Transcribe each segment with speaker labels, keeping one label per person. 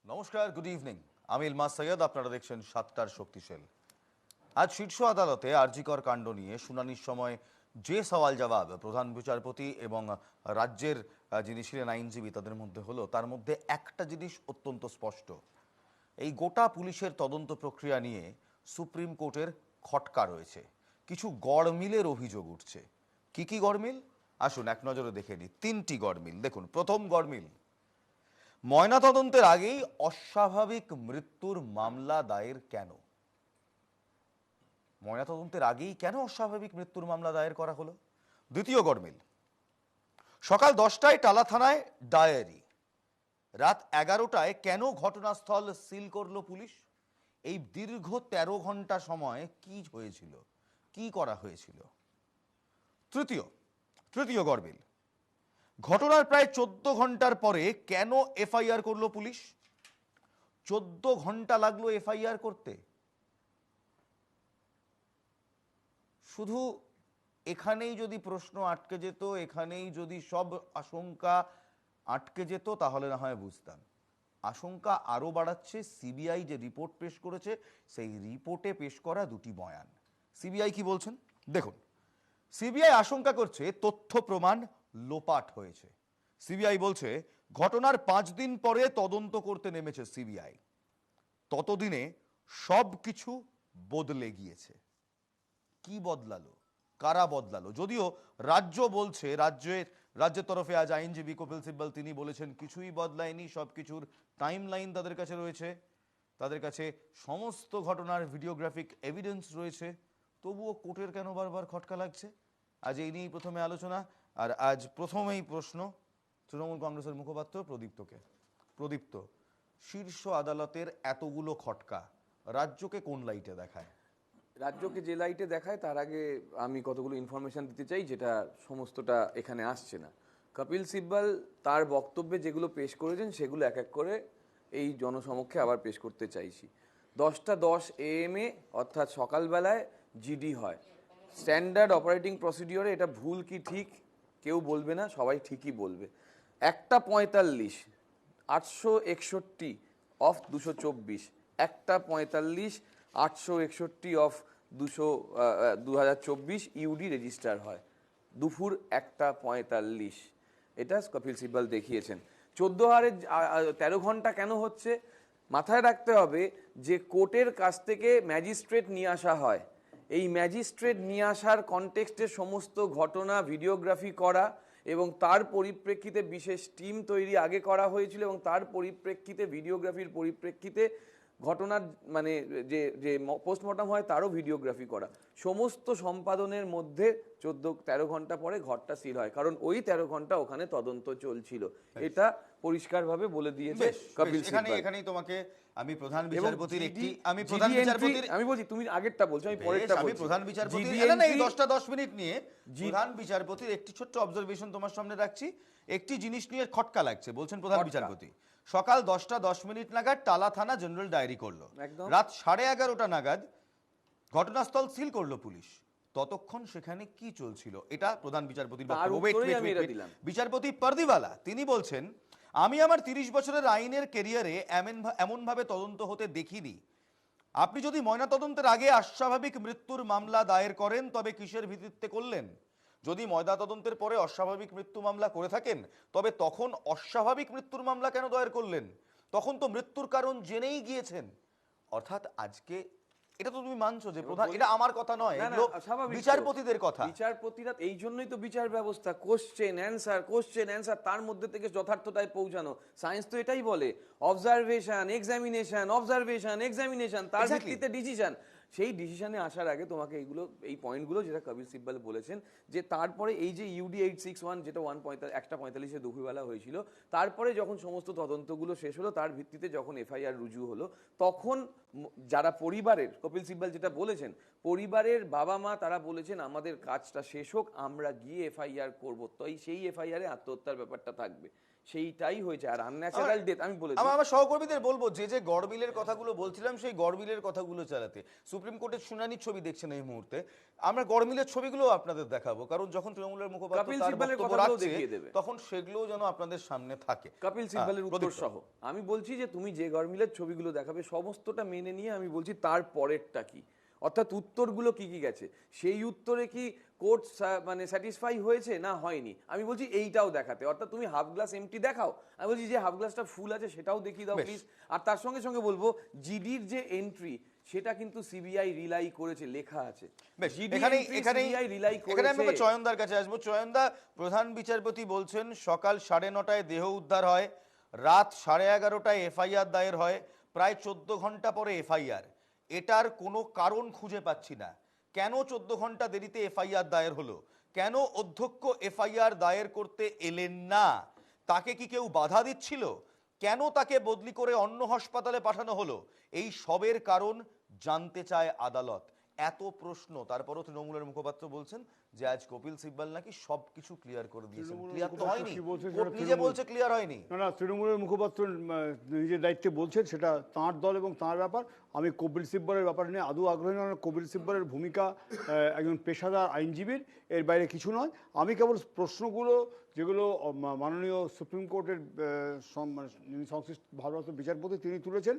Speaker 1: নমস্কার, good evening. আমি ইলমাস সৈয়দ, আপনারা দেখছেন সাতটার শক্তিশাল। আজ শীর্ষ আদালতে আরজিকর কাণ্ড নিয়ে শুনানির সময় যে সওয়াল জবাব প্রধান বিচারপতি এবং রাজ্যের যিনি ছিলেন আইনজীবী তাদের মধ্যে হলো, তার মধ্যে একটা জিনিস অত্যন্ত স্পষ্ট। এই গোটা পুলিশের তদন্ত প্রক্রিয়া নিয়ে সুপ্রিম কোর্টের খটকা রয়েছে, কিছু গড়মিলের অভিযোগ উঠছে। কি কি গড়মিল আসুন এক নজরে দেখে নিই। তিনটি গড়মিল। দেখুন, প্রথম গড়মিল, ময়নাতদন্তের আগেই অস্বাভাবিক মৃত্যুর মামলা দায়ের কেন? ময়নাতদন্তের আগেই কেন অস্বাভাবিক মৃত্যুর মামলা দায়ের করা হলো? দ্বিতীয় গড়মিল, সকাল 10টায় টালা থানায় ডায়েরি, রাত 11টায় কেন ঘটনাস্থল সিল করলো পুলিশ? এই দীর্ঘ 13 ঘন্টা সময় কি হয়েছিল, কি করা হয়েছিল? তৃতীয় গড়মিল, ঘটনার প্রায় 14 ঘন্টার পরে কেন এফআইআর করলো পুলিশ? 14 ঘন্টা লাগলো এফআইআর করতে। শুধু এখানেই যদি প্রশ্ন আটকে যেত, এখানেই যদি সব আশঙ্কা আটকে যেত, তাহলে না হয় বুঝতাম। আশঙ্কা আরো বাড়াচ্ছে সিবিআই যে রিপোর্ট পেশ করেছে, সেই রিপোর্টে পেশ করা দুটি বয়ান। সিবিআই কি বলছেন দেখুন। সিবিআই আশঙ্কা করছে তথ্য প্রমাণ লোপাট হয়েছে। সিবিআই বলছে, ঘটনার 5 দিন পরে তদন্ত করতে নেমেছে সিবিআই, ততদিনে সব কিছু বদলে গিয়েছে। কি বদলালো, কারা বদলালো? যদিও রাজ্য বলছে, রাজ্যের তরফে আজ আইনজীবী কপিল সিব্বল তিনি বলেছেন কিছুই বদলায়নি, সবকিছুর টাইম লাইন তাদের কাছে রয়েছে, তাদের কাছে সমস্ত ঘটনার ভিডিওগ্রাফিক এভিডেন্স রয়েছে। তবুও কোর্টের কেন বারবার খটকা লাগছে? আজ এই নিয়েই প্রথমে আলোচনা। আর আজ প্রথমেই প্রশ্ন তৃণমূল কংগ্রেসের মুখপাত্র প্রদীপ্তকে। প্রদীপ্ত, শীর্ষ আদালতের এতগুলো খটকা রাজ্যকে কোন লাইটে দেখায়?
Speaker 2: রাজ্যকে যে লাইটে দেখায় তার আগে আমি কতগুলো ইনফরমেশন দিতে চাই, যেটা সমস্তটা এখানে আসছে না। কপিল সিব্বল তার বক্তব্যে যেগুলো পেশ করেছেন সেগুলো এক এক করে এই জনসমক্ষে আবার পেশ করতে চাইছি। 10:10 AM অর্থাৎ সকালবেলায় জিডি হয়। স্ট্যান্ডার্ড অপারেটিং প্রসিডিওরে এটা ভুল কি ঠিক কেউ বলবে না, সবাই ঠিকই বলবে। 1:45 861 অফ 224, 1:45 861 অফ 2024 ইউডি রেজিস্টার হয় দুপুর 1:45। এটা কপিল সিব্বল দেখিয়েছেন। 13 ঘন্টা কেন হচ্ছে? মাথায় রাখতে হবে যে কোর্টের কাছ থেকে ম্যাজিস্ট্রেট নিয়ে আসা হয়। এই ম্যাজিস্ট্রেট নিয়ে আসার কনটেক্সটে সমস্ত ঘটনা ভিডিওগ্রাফি করা এবং তার পরিপ্রেক্ষিতে বিশেষ টিম তৈরি আগে করা হয়েছিল এবং তার পরিপ্রেক্ষিতে ভিডিওগ্রাফির পরিপ্রেক্ষিতে ঘটনার মানে যে যে পোস্টমর্টম হয় তারও ভিডিওগ্রাফি করা, সমস্ত সম্পাদনের মধ্যে 13 ঘন্টা পরে ঘরটা সিল হয়, কারণ ওই 13 ঘন্টা ওখানে তদন্ত চলছিল। এটা পরিষ্কারভাবে বলে দিয়েছে কপিল সিব্বল।
Speaker 1: এখানেই তোমাকে আমি প্রধান
Speaker 2: এবং
Speaker 1: বিচারপতির একটি
Speaker 2: আমি বলছি, তুমি আগেরটা বলছো, আমি পরেরটা
Speaker 1: আমি
Speaker 2: বলছি।
Speaker 1: প্রধান বিচারপতি এই 10টা 10 মিনিট নিয়ে প্রধান বিচারপতির একটি ছোট্ট অবজারভেশন তোমার সামনে রাখছি। একটি জিনিস নিয়ে খটকা লাগছে, বলছেন প্রধান বিচারপতি সকাল 10টা 10 মিনিট নাগাদ টালা থানা জেনারেল ডায়েরি করলো, রাত 11:30 নাগাদ ঘটনাস্থল সিল করলো পুলিশ। ততক্ষণ সেখানে কি চলছিল? এটা প্রধান বিচারপতির বক্তব্য। বিচারপতি পারদিওয়ালা তিনি বলছেন, আমি আমার 30 বছরের আইনের ক্যারিয়ারে এমনভাবে তদন্ত হতে দেখিনি। আপনি যদি ময়নাতদন্তের আগে অস্বাভাবিক মৃত্যুর মামলা দায়ের করেন তবে কিসের ভিত্তিতে করলেন? যদি ময়নাতদন্তের পরে অস্বাভাবিক মৃত্যু মামলা করে থাকেন তবে তখন অস্বাভাবিক মৃত্যুর মামলা কেন দায়ের করলেন? তখন তো মৃত্যুর কারণ জেনেই গিয়েছেন। অর্থাৎ আজকে এটা তো তুমি মানছো যে প্রধান, এটা আমার কথা নয়, এগুলো বিচারপতিদের কথা।
Speaker 2: বিচারপতিরা এই জন্যই তো বিচার ব্যবস্থা, কোশ্চেন অ্যান্সার, তার মধ্যে থেকে যথার্থতায় পৌঁছানো। সায়েন্স তো এটাই বলে, অবজারভেশন এক্সামিনেশন, তার ভিত্তিতে ডিসিশন। সেই ডিসিশনে আসার আগে তোমাকে এই পয়েন্টগুলো যেটা কপিল সিব্বল বলেছেন, যে তারপরে এই যে ইউডি 861 যেটা 1:45 দুপুরবেলা হয়েছিল, তারপরে যখন সমস্ত তদন্তগুলো শেষ হলো তার ভিত্তিতে যখন এফআইআর রুজু হলো, তখন যারা পরিবারের, কপিল সিব্বল যেটা বলেছেন, পরিবারের বাবা মা তারা বলেছেন আমাদের কাজটা শেষ হোক, আমরা গিয়ে এফআইআর করবো, তো সেই এফআইআর এ আত্মহত্যার ব্যাপারটা থাকবে, সেইটাই হয়েছে। আর আনন্যাচারাল ডেথ আমি বলে
Speaker 1: আমার সহকর্মীদের বলবো যে গড়মিলের কথাগুলো বলছিলাম সেই গড়মিলের কথাগুলো চালাতে। সুপ্রিম কোর্টের শুনানির ছবি দেখছেন এই মুহূর্তে, আমরা গড়মিলের ছবিগুলো আপনাদের দেখাবো, কারণ যখন তৃণমূলের মুখপাত্র তার বক্তব্য রাখছে তখন সেগুলো যেন আপনাদের সামনে থাকে।
Speaker 2: কপিল সিব্বলের উত্তর সহ আমি বলছি যে তুমি যে গড়মিলের ছবিগুলো দেখাবে সমস্তটা মেনে নিয়ে আমি বলছি তার পরেরটা কি, অর্থাৎ উত্তরগুলো কি কি গেছে, সেই উত্তরে কি কোর্ট মানে স্যাটিসফাই হয়েছে না হয়নি, আমি বলছি এইটাও দেখাতে। অর্থাৎ তুমি হাফ গ্লাস এমটি দেখাও, আমি বলছি যে হাফ গ্লাসটা ফুল আছে সেটাও দেখিয়ে দাও প্লিজ। আর তার সঙ্গে সঙ্গে বলবো জিডির যে এন্ট্রি সেটা কিন্তু সিবিআই রিলাই করেছে, লেখা আছে।
Speaker 1: এখানে আমি চয়নদার কাছে আসবো। চয়নদা, প্রধান বিচারপতি বলছেন সকাল 9:30টায় দেহ উদ্ধার হয়, রাত 11:30টায় এফআইআর দায়ের হয়, প্রায় 14 ঘন্টা পরে এফআইআর। এটার কোনো কারণ খুঁজে পাচ্ছি না। কেন 14 ঘন্টা দেরিতে এফআইআর দায়ের হলো? কেন অধ্যক্ষ এফআইআর দায়ের করতে এলেন না? তাকে কি কেউ বাধা দিচ্ছিল? কেন তাকে বদলি করে অন্য হাসপাতালে পাঠানো হলো? এই সবের কারণ জানতে চায় আদালত। এত প্রশ্ন, তারপরও তৃণমূলের মুখপাত্র বলছেন যে আজ কপিল সিব্বল নাকি সবকিছু ক্লিয়ার করে দিয়েছেন। ক্লিয়ার তো হয়নি, নিজে বলছে ক্লিয়ার হয়নি।
Speaker 3: না, তৃণমূলের মুখপাত্র নিজের দায়িত্বে বলছেন, সেটা তাঁর দল এবং তাঁর ব্যাপার। আমি কপিল সিব্বলের ব্যাপার নিয়ে আদৌ আগ্রহী নয়। কপিল সিব্বলের ভূমিকা একজন পেশাদার আইনজীবীর, এর বাইরে কিছু নয়। আমি কেবল প্রশ্নগুলো যেগুলো মাননীয় সুপ্রিম কোর্টের সংশ্লিষ্ট ভারপ্রাপ্ত বিচারপতি তিনি তুলেছেন,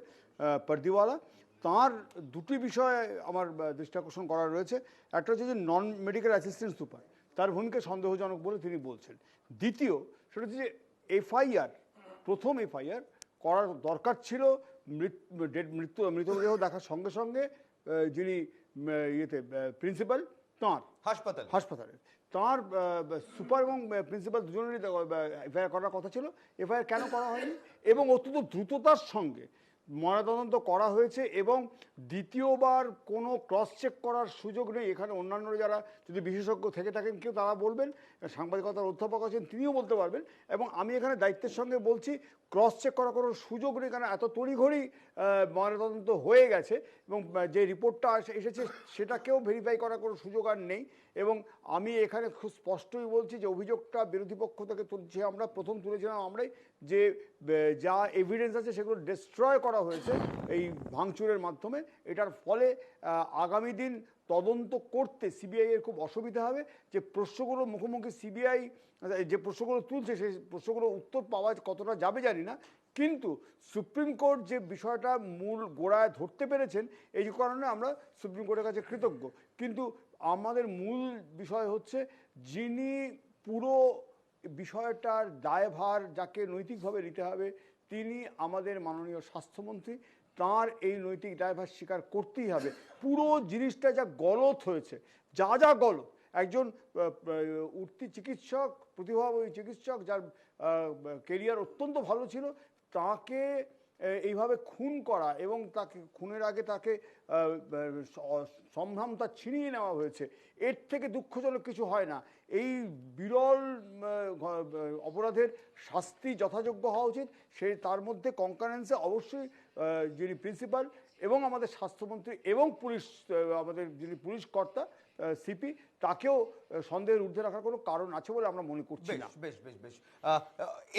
Speaker 3: পারদিওয়ালা, তাঁর দুটি বিষয়ে আমার দৃষ্টি আকর্ষণ করা রয়েছে। একটা হচ্ছে যে নন মেডিকেল অ্যাসিস্ট্যান্ট সুপার, তার ভূমিকা সন্দেহজনক বলে তিনি বলছেন। দ্বিতীয়, সেটা হচ্ছে যে এফআইআর, প্রথম এফআইআর করার দরকার ছিল মৃতদেহ দেখার সঙ্গে সঙ্গে যিনি প্রিন্সিপাল তাঁর হাসপাতালে তাঁর সুপার এবং প্রিন্সিপাল দুজনেরই এফআইআর করার কথা ছিল। এফআইআর কেন করা হয়নি? এবং অত্যন্ত দ্রুততার সঙ্গে ময়নাতদন্ত করা হয়েছে এবং দ্বিতীয়বার কোনো ক্রস চেক করার সুযোগ নেই। এখানে অন্যান্য যারা যদি বিশেষজ্ঞ থেকে থাকেন কেউ, তারা বলবেন, সাংবাদিকতার অধ্যাপক আছেন তিনিও বলতে পারবেন। এবং আমি এখানে দায়িত্বের সঙ্গে বলছি, ক্রস চেক করার কোনো সুযোগ নেই, কারণ এত তড়িঘড়ি ময়নাতদন্ত হয়ে গেছে এবং যে রিপোর্টটা এসেছে সেটাকেও ভেরিফাই করার কোনো সুযোগ আর নেই। এবং আমি এখানে খুব স্পষ্টই বলছি যে অভিযোগটা বিরোধী পক্ষ থেকে তুলছি, আমরা প্রথম তুলেছিলাম আমরাই, যে যা এভিডেন্স আছে সেগুলো ডিস্ট্রয় করা হয়েছে এই ভাঙচুরের মাধ্যমে। এটার ফলে আগামী দিন তদন্ত করতে সিবিআই এর খুব অসুবিধা হবে। যে প্রশ্নগুলো মুখোমুখি সিবিআই যে প্রশ্নগুলো তুলছে সেই প্রশ্নগুলো উত্তর পাওয়া কতটা যাবে জানি না, কিন্তু সুপ্রিম কোর্ট যে বিষয়টা মূল গোড়ায় ধরতে পেরেছেন এই কারণে আমরা সুপ্রিম কোর্টের কাছে কৃতজ্ঞ। কিন্তু আমাদের মূল বিষয় হচ্ছে যিনি পুরো বিষয়টার দায়ভার যাকে নৈতিকভাবে নিতে হবে তিনি আমাদের মাননীয় স্বাস্থ্যমন্ত্রী। তাঁর এই নৈতিক দায়ভার স্বীকার করতেই হবে। পুরো জিনিসটা যা গলত হয়েছে, যা গলত, একজন উঠতি চিকিৎসক, প্রতিভাবান চিকিৎসক যার কেরিয়ার অত্যন্ত ভালো ছিল, তাকে এইভাবে খুন করা এবং তাকে খুনের আগে তাকে সম্ভ্রামতা ছিনিয়ে নেওয়া হয়েছে, এর থেকে দুঃখজনক কিছু হয় না। এই বিরল অপরাধের শাস্তি যথাযোগ্য হওয়া উচিত। তার মধ্যে কনকারেন্সে অবশ্যই যিনি প্রিন্সিপাল এবং আমাদের স্বাস্থ্যমন্ত্রী এবং পুলিশ, আমাদের যিনি পুলিশ কর্তা সিপি, তাকেও সন্দেহের ঊর্ধ্বে রাখার কোনো কারণ আছে বলে আমরা মনে করছি না।
Speaker 1: বেশ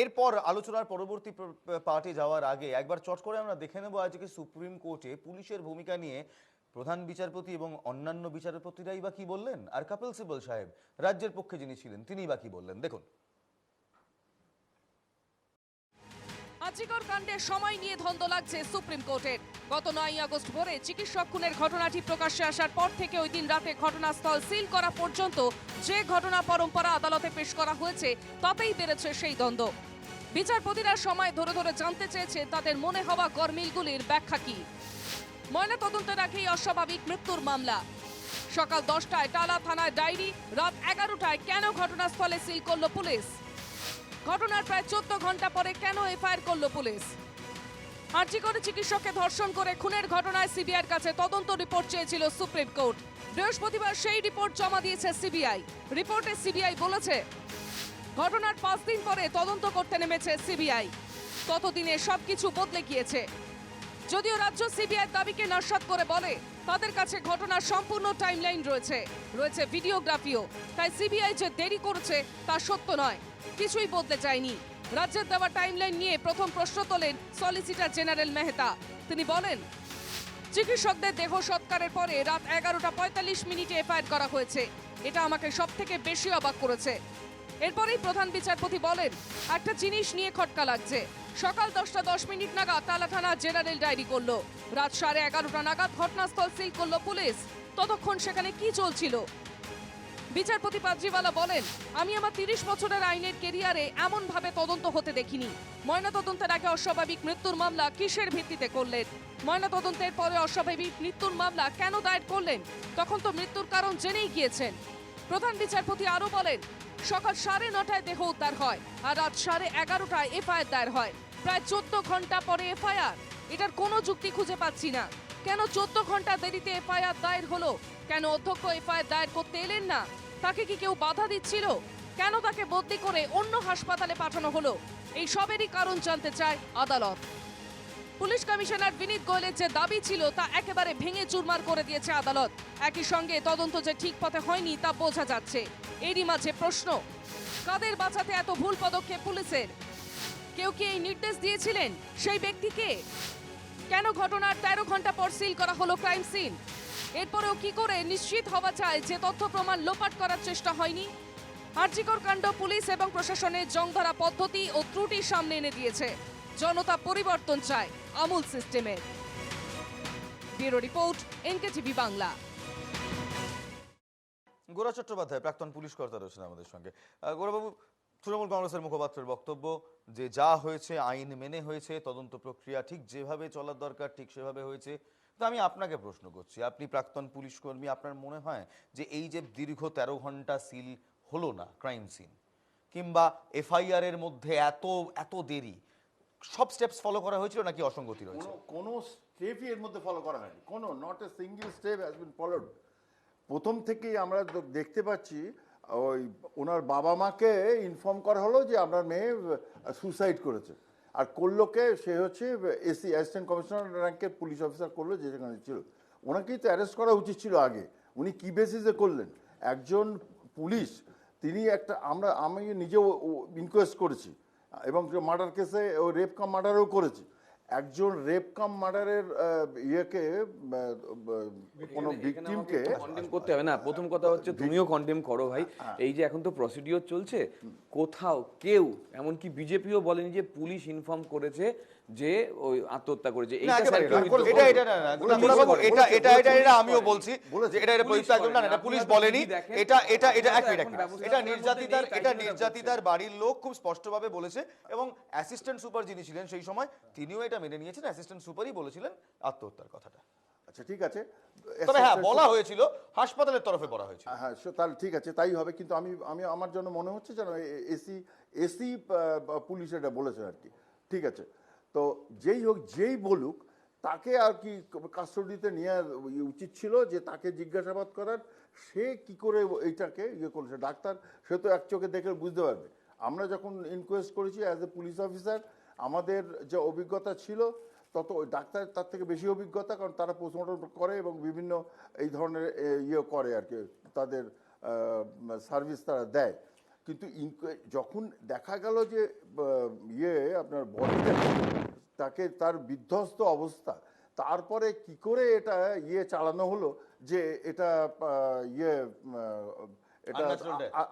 Speaker 1: এরপর আলোচনার পরবর্তী পার্টে যাওয়ার আগে একবার চট করে আমরা দেখে নেব আজকে সুপ্রিম কোর্টে পুলিশের ভূমিকা নিয়ে প্রধান বিচারপতি এবং অন্যান্য বিচারপতিরাই বা কি বললেন, আর কপিল সিব্বল সাহেব রাজ্যের পক্ষে যিনি ছিলেন তিনি বা কি বললেন, দেখুন।
Speaker 4: আজিকর কাণ্ডের সময় নিয়ে দ্বন্দ্ব লাগছে সুপ্রিম কোর্টের। গত 9 আগস্ট ভোরে চিকিৎসক খুনের ঘটনাটি প্রকাশ্যে আসার পর থেকে ওই দিন রাতে ঘটনাস্থল সিল করা পর্যন্ত যে ঘটনা পরম্পরা আদালতে পেশ করা হয়েছে তাতেই বেড়েছে সেই দ্বন্দ্ব। বিচারপতিরা সময় ধরে ধরে জানতে চেয়েছে তাদের মনে হওয়া গরমিলগুলির ব্যাখ্যা কি। ময়না তদন্তের আগেই অস্বাভাবিক মৃত্যুর মামলা। সকাল 10টায় টালা থানায় ডায়েরি, রাত 11টায় কেন ঘটনাস্থলে সিল করল পুলিশ? ঘটনার প্রায় 14 ঘন্টা পরে কেন এফআইআর করল পুলিশ? আরজিকরে চিকিৎসককে ধর্ষণ করে খুনের ঘটনায় সিবিআইয়ের কাছে তদন্ত রিপোর্ট চেয়েছিল সুপ্রিম কোর্ট। বৃহস্পতিবার সেই রিপোর্ট জমা দিয়েছে সিবিআই। রিপোর্টে সিবিআই বলেছে ঘটনার 5 দিন পরে তদন্ত করতে নেমেছে সিবিআই। ততদিনে সবকিছু বদলে গিয়েছে। যদিও রাজ্য সিবিআই দাবিকে নস্যাৎ করে বলে তাদের কাছে ঘটনার সম্পূর্ণ টাইমলাইন রয়েছে ভিডিওগ্রাফিও, তাই সিবিআই যে দেরি করছে তা সত্য নয়, কিছুই বদলে যায়নি। রাজ্যের দেওয়া টাইমলাইন নিয়ে প্রথম প্রশ্ন তোলেন সলিসিটর জেনারেল মেহতা। তিনি বলেন, চিকিৎসকদের দেহ সৎকারের পরে রাত 11:45 এফআইআর করা হয়েছে, এটা আমাকে সবথেকে বেশি অবাক করেছে। এরপরেই প্রধান বিচারপতি বলেন, একটা জিনিস নিয়ে খটকা লাগছে। সকাল 10:10 নাগাদ তালা থানা জেনারেল ডায়েরি করলো, রাত 11:30 নাগাদ ঘটনাস্থল সিল করলো পুলিশ। ততক্ষণ সেখানে কি চলছিল? বিচারপতি পাদ্রিওয়ালা বলেন, আমি আমার 30 বছরের আইনের কেরিয়ারে এমন ভাবে তদন্ত হতে দেখিনি। ময়নাতদন্তের আগে অস্বাভাবিক মৃত্যুর মামলা কিসের ভিত্তিতে করলেন? ময়নাতদন্তের পরে অস্বাভাবিক মৃত্যুর মামলা কেন দায়ের করলেন? তখন তো মৃত্যুর কারণ জেনেই গিয়েছেন। প্রধান বিচারপতি আরো বলেন, সকাল 9:30 দেহ উদ্ধার হয় আর রাত 11:30 এফআইআর দায়ের হয়। প্রায় 14 ঘন্টা পরে এফআইআর। এটার কোনো যুক্তি খুঁজে পাচ্ছি না। কেন 14 ঘন্টা দেরিতে এফআইআর দায়ের হলো? কেন অধ্যক্ষ এফআইআর দায়ের করতে এলেন না? তাকে কি কেউ বাধা দিচ্ছিল? কেন তাকে বদলি করে অন্য হাসপাতালে পাঠানো হলো? এই সবেরই কারণ জানতে চায় আদালত। পুলিশ কমিশনার বিনীত গোয়েলের যে দাবি ছিল তা একেবারে ভেঙে চুরমার করে দিয়েছে আদালত। একই সঙ্গে তদন্ত যে ঠিক পথে হয়নি তা বোঝা যাচ্ছে। এরই মাঝে প্রশ্ন, কাদের বাঁচাতে এত ভুল পদক্ষেপ পুলিশের? কেউ কি এই নির্দেশ দিয়েছিলেন? সেই ব্যক্তিকে? কেন ঘটনার 13 ঘন্টা পর সিল করা হলো ক্রাইম সিন? এরপরেও কি করে নিশ্চিত হওয়া যায় যে তথ্য প্রমাণ লোপাট করার চেষ্টা হয়নি? আরজিকর কাণ্ড পুলিশ এবং প্রশাসনের জংধরা পদ্ধতি ও ত্রুটি সামনে এনে দিয়েছে। জনতা পরিবর্তন চায় আমূল সিস্টেমের। Bureau report, NKTV Bangla.
Speaker 1: Gora Chattopadhyay প্রাক্তন পুলিশ কর্তা রয়েছেন আমাদের সঙ্গে। গোরাবাবু, তৃণমূল কংগ্রেসের মুখপাত্রের বক্তব্য যে যা হয়েছে আইন মেনে হয়েছে, তদন্ত প্রক্রিয়া ঠিক যেভাবে চলার দরকার ঠিক সেভাবে হয়েছে। তো আমি আপনাকে প্রশ্ন করছি, আপনি প্রাক্তন পুলিশ কর্মী, আপনার মনে হয় যে এই যে দীর্ঘ 13 ঘন্টা সিল হলো না ক্রাইম সিন, কিংবা এফআইআর এর মধ্যে এত এত দেরি, সব স্টেপস ফলো করা হয়েছিল নাকি অসঙ্গতি রয়েছে?
Speaker 5: কোনো স্টেপই এর মধ্যে ফলো করা হয়নি, কোনো not a single step has been followed. প্রথম থেকেই আমরা দেখতে পাচ্ছি ওই ওনার বাবা মাকে ইনফর্ম করা হলো যে আপনার মেয়ে সুসাইড করেছে, আর করলোকে সে হচ্ছে এসি অ্যাসিস্ট্যান্ট কমিশনার র্যাঙ্কের পুলিশ অফিসার করলো, যে সেখানে ছিল। ওনাকেই তো অ্যারেস্ট করা উচিত ছিল আগে। উনি কি বেসিসে করলেন? একজন পুলিশ, তিনি আমি নিজেও ইনকোয়েস্ট করেছি এবং মার্ডার কেসে ও রেপ কাম মার্ডারও করেছি। একজন রেপ কাম মার্ডারের ইয়েকে কোনো ভিকটিমকে
Speaker 2: কন্ডেম করতে হবে না। প্রথম কথা হচ্ছে তুমিও কন্ডেম করো ভাই। এই যে এখন তো প্রসিডিওর চলছে, কোথাও কেউ এমনকি বিজেপিও বলেনি যে পুলিশ ইনফর্ম করেছে যে ওই আত্মহত্যা করেছে।
Speaker 1: না, একেবারে না। এটা আমিও বলছি যে এটা প্রযুক্ত একদম না, এটা পুলিশ বলেনি। এটা নির্যাতিতার বাড়ির লোক খুব স্পষ্টভাবে বলেছে, এবং অ্যাসিস্ট্যান্ট সুপার যিনি ছিলেন সেই সময় তিনিও এটা মেনে নিয়েছেন। অ্যাসিস্ট্যান্ট সুপারই বলেছিলেন আত্মহত্যার কথাটা।
Speaker 5: আচ্ছা ঠিক আছে,
Speaker 1: তবে হ্যাঁ, বলা হয়েছিল হাসপাতালের তরফে বলা হয়েছিল।
Speaker 5: হ্যাঁ তাহলে ঠিক আছে, তাই হবে। কিন্তু আমি আমার জন্য মনে হচ্ছে যেন এসি পুলিশ এটা বলেছে আর কি। ঠিক আছে, তো যেই হোক, যেই বলুক, তাকে আর কি কাস্টডিতে নেওয়া উচিত ছিল, যে তাকে জিজ্ঞাসাবাদ করার, সে কি করে এইটাকে ইয়ে করেছে। ডাক্তার সে তো এক চোখে দেখে বুঝতে পারবে। আমরা যখন ইনকোয়েস্ট করেছি অ্যাজ এ পুলিশ অফিসার, আমাদের যে অভিজ্ঞতা ছিল তত ওই ডাক্তার তার থেকে বেশি অভিজ্ঞতা, কারণ তারা পোস্টমর্টম করে এবং বিভিন্ন এই ধরনের ইয়ে করে আর কি, তাদের সার্ভিস তারা দেয়। কিন্তু যখন দেখা গেল যে আপনার বডিতে তাকে তার বিধ্বস্ত অবস্থা, তারপরে কি করে এটা চালানো হলো যে এটা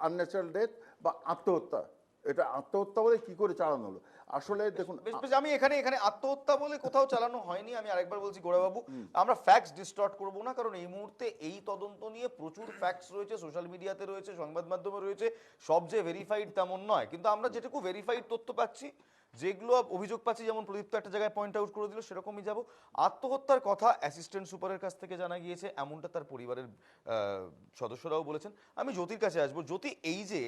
Speaker 5: আনন্যাচারাল ডেথ বা আত্মহত্যা, এটা আত্মহত্যা বলে কি করে চালানো হলো? আসলে দেখুন,
Speaker 1: আমি এখানে আত্মহত্যা বলে কোথাও চালানো হয়নি। আমি আরেকবার বলছি গোড়াবাবু, আমরা ফ্যাক্টস ডিস্টর্ট করব না, কারণ এই মুহূর্তে এই তদন্ত নিয়ে প্রচুর ফ্যাক্টস রয়েছে, সোশ্যাল মিডিয়াতে রয়েছে, সংবাদ মাধ্যমে রয়েছে। সব যে ভেরিফাইড তেমন নয়, কিন্তু আমরা যেটুকু ভেরিফাইড তথ্য পাচ্ছি, যেগুলো অভিযোগ পাচ্ছি, যেমন প্রদীপ্ত একটা জায়গায় পয়েন্ট আউট করে দিল, সেরকমই যাব। আত্মহত্যার কথা অ্যাসিস্ট্যান্ট সুপারের কাছ থেকে জানা গিয়েছে, এমনটা তার পরিবারের সদস্যরাও বলেছেন। আমি জ্যোতির কাছে আসবো। জ্যোতি, এই যে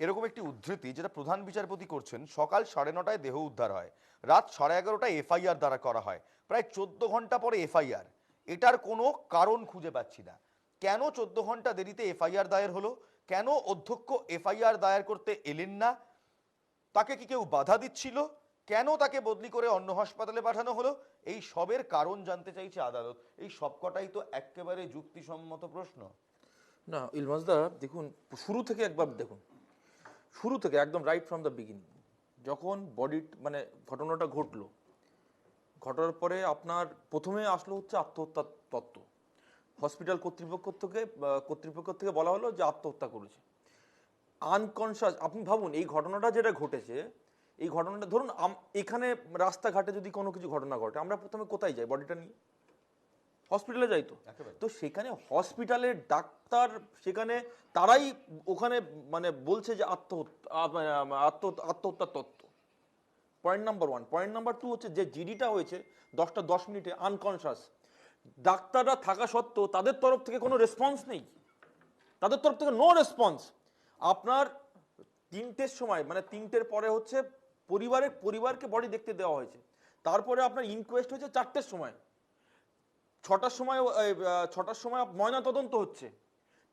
Speaker 1: এরকম একটি উদ্ধৃতি যেটা প্রধান বিচারপতি করছেন, সকাল 9:30 দেহ উদ্ধার হয়, রাত 11:30 এফআইআর দ্বারা করা হয়, প্রায় 14 ঘন্টা পরে এফআইআর, এটার কোনো কারণ খুঁজে পাচ্ছি না। কেন 14 ঘন্টা দেরিতে এফআইআর দায়ের হলো? কেন অধ্যক্ষ এফআইআর দায়ের করতে এলেন না? তাকে কি কেউ বাধা দিচ্ছিল? কেন তাকে বদলি করে অন্য হাসপাতালে পাঠানো হলো, এই সবের কারণ জানতে চাইছে আদালত। এই সবকটাই তো একেবারে যুক্তিসম্মত প্রশ্ন।
Speaker 6: না ইলমাসদা, দেখুন শুরু থেকে একবার দেখুন, শুরু থেকে একদম রাইট ফ্রম দ্য বিগিনিং, যখন মানে ঘটনাটা ঘটলো, ঘটার পরে আপনার প্রথমে আসলো হচ্ছে আত্মহত্যার তত্ত্ব। হসপিটাল কর্তৃপক্ষ থেকে বলা হলো যে আত্মহত্যা করেছে, আনকনশাস। আপনি ভাবুন এই ঘটনাটা যেটা ঘটেছে, এই ঘটনাটা ধরুন এখানে রাস্তাঘাটে যদি কোনো কিছু ঘটনা ঘটে, আমরা প্রথমে কোথায় যাই? বডিটা নিয়ে হসপিটালে যাই। তো সেখানে হসপিটালের ডাক্তার, সেখানে তারাই ওখানে মানে বলছে যে আত্মহত্যার তত্ত্ব। Point number 1। পয়েন্ট নাম্বার 2 হচ্ছে যে জিডিটা হয়েছে 10টা 10 মিনিটে আনকনশাস, ডাক্তাররা থাকা সত্ত্বেও তাদের তরফ থেকে কোনো রেসপন্স নেই, তাদের তরফ থেকে নো রেসপন্স। আপনার 3টের সময় মানে 3টের পরে হচ্ছে পরিবারকে বডি দেখতে দেওয়া হয়েছে, তারপরে আপনার ইনকোয়েস্ট হয়েছে 4টের সময়, 6টার সময় ময়না তদন্ত হচ্ছে,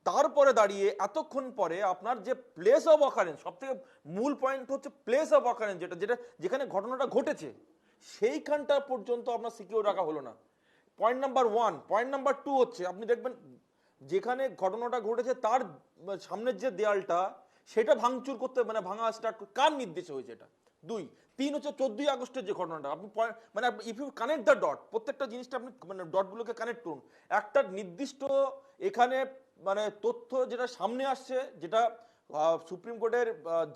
Speaker 6: তারপরে দাঁড়িয়ে এতক্ষণ পরে আপনার যে প্লেস অফ অকারেন্স, সব থেকে মূল পয়েন্ট হচ্ছে প্লেস অফ অকারেন্স, যেখানে ঘটনাটা ঘটেছে সেইখানটা পর্যন্ত আপনার সিকিউর রাখা হলো না। Point number 1। পয়েন্ট নাম্বার 2 হচ্ছে আপনি দেখবেন যেখানে ঘটনাটা ঘটেছে তার সামনের যে দেয়ালটা, সেটা ভাঙচুর করতে মানে ভাঙা স্টার্ট কার নির্দেশে হয়েছে এটা? 2। 3 হচ্ছে 14ই আগস্টের যে ঘটনাটা, আপনি মানে if you connect the dot, প্রত্যেকটা জিনিসটা আপনি মানে ডটগুলোকে কানেক্ট করুন, একটা নির্দিষ্ট এখানে মানে তথ্য যেটা সামনে আসছে, যেটা সুপ্রিম কোর্টের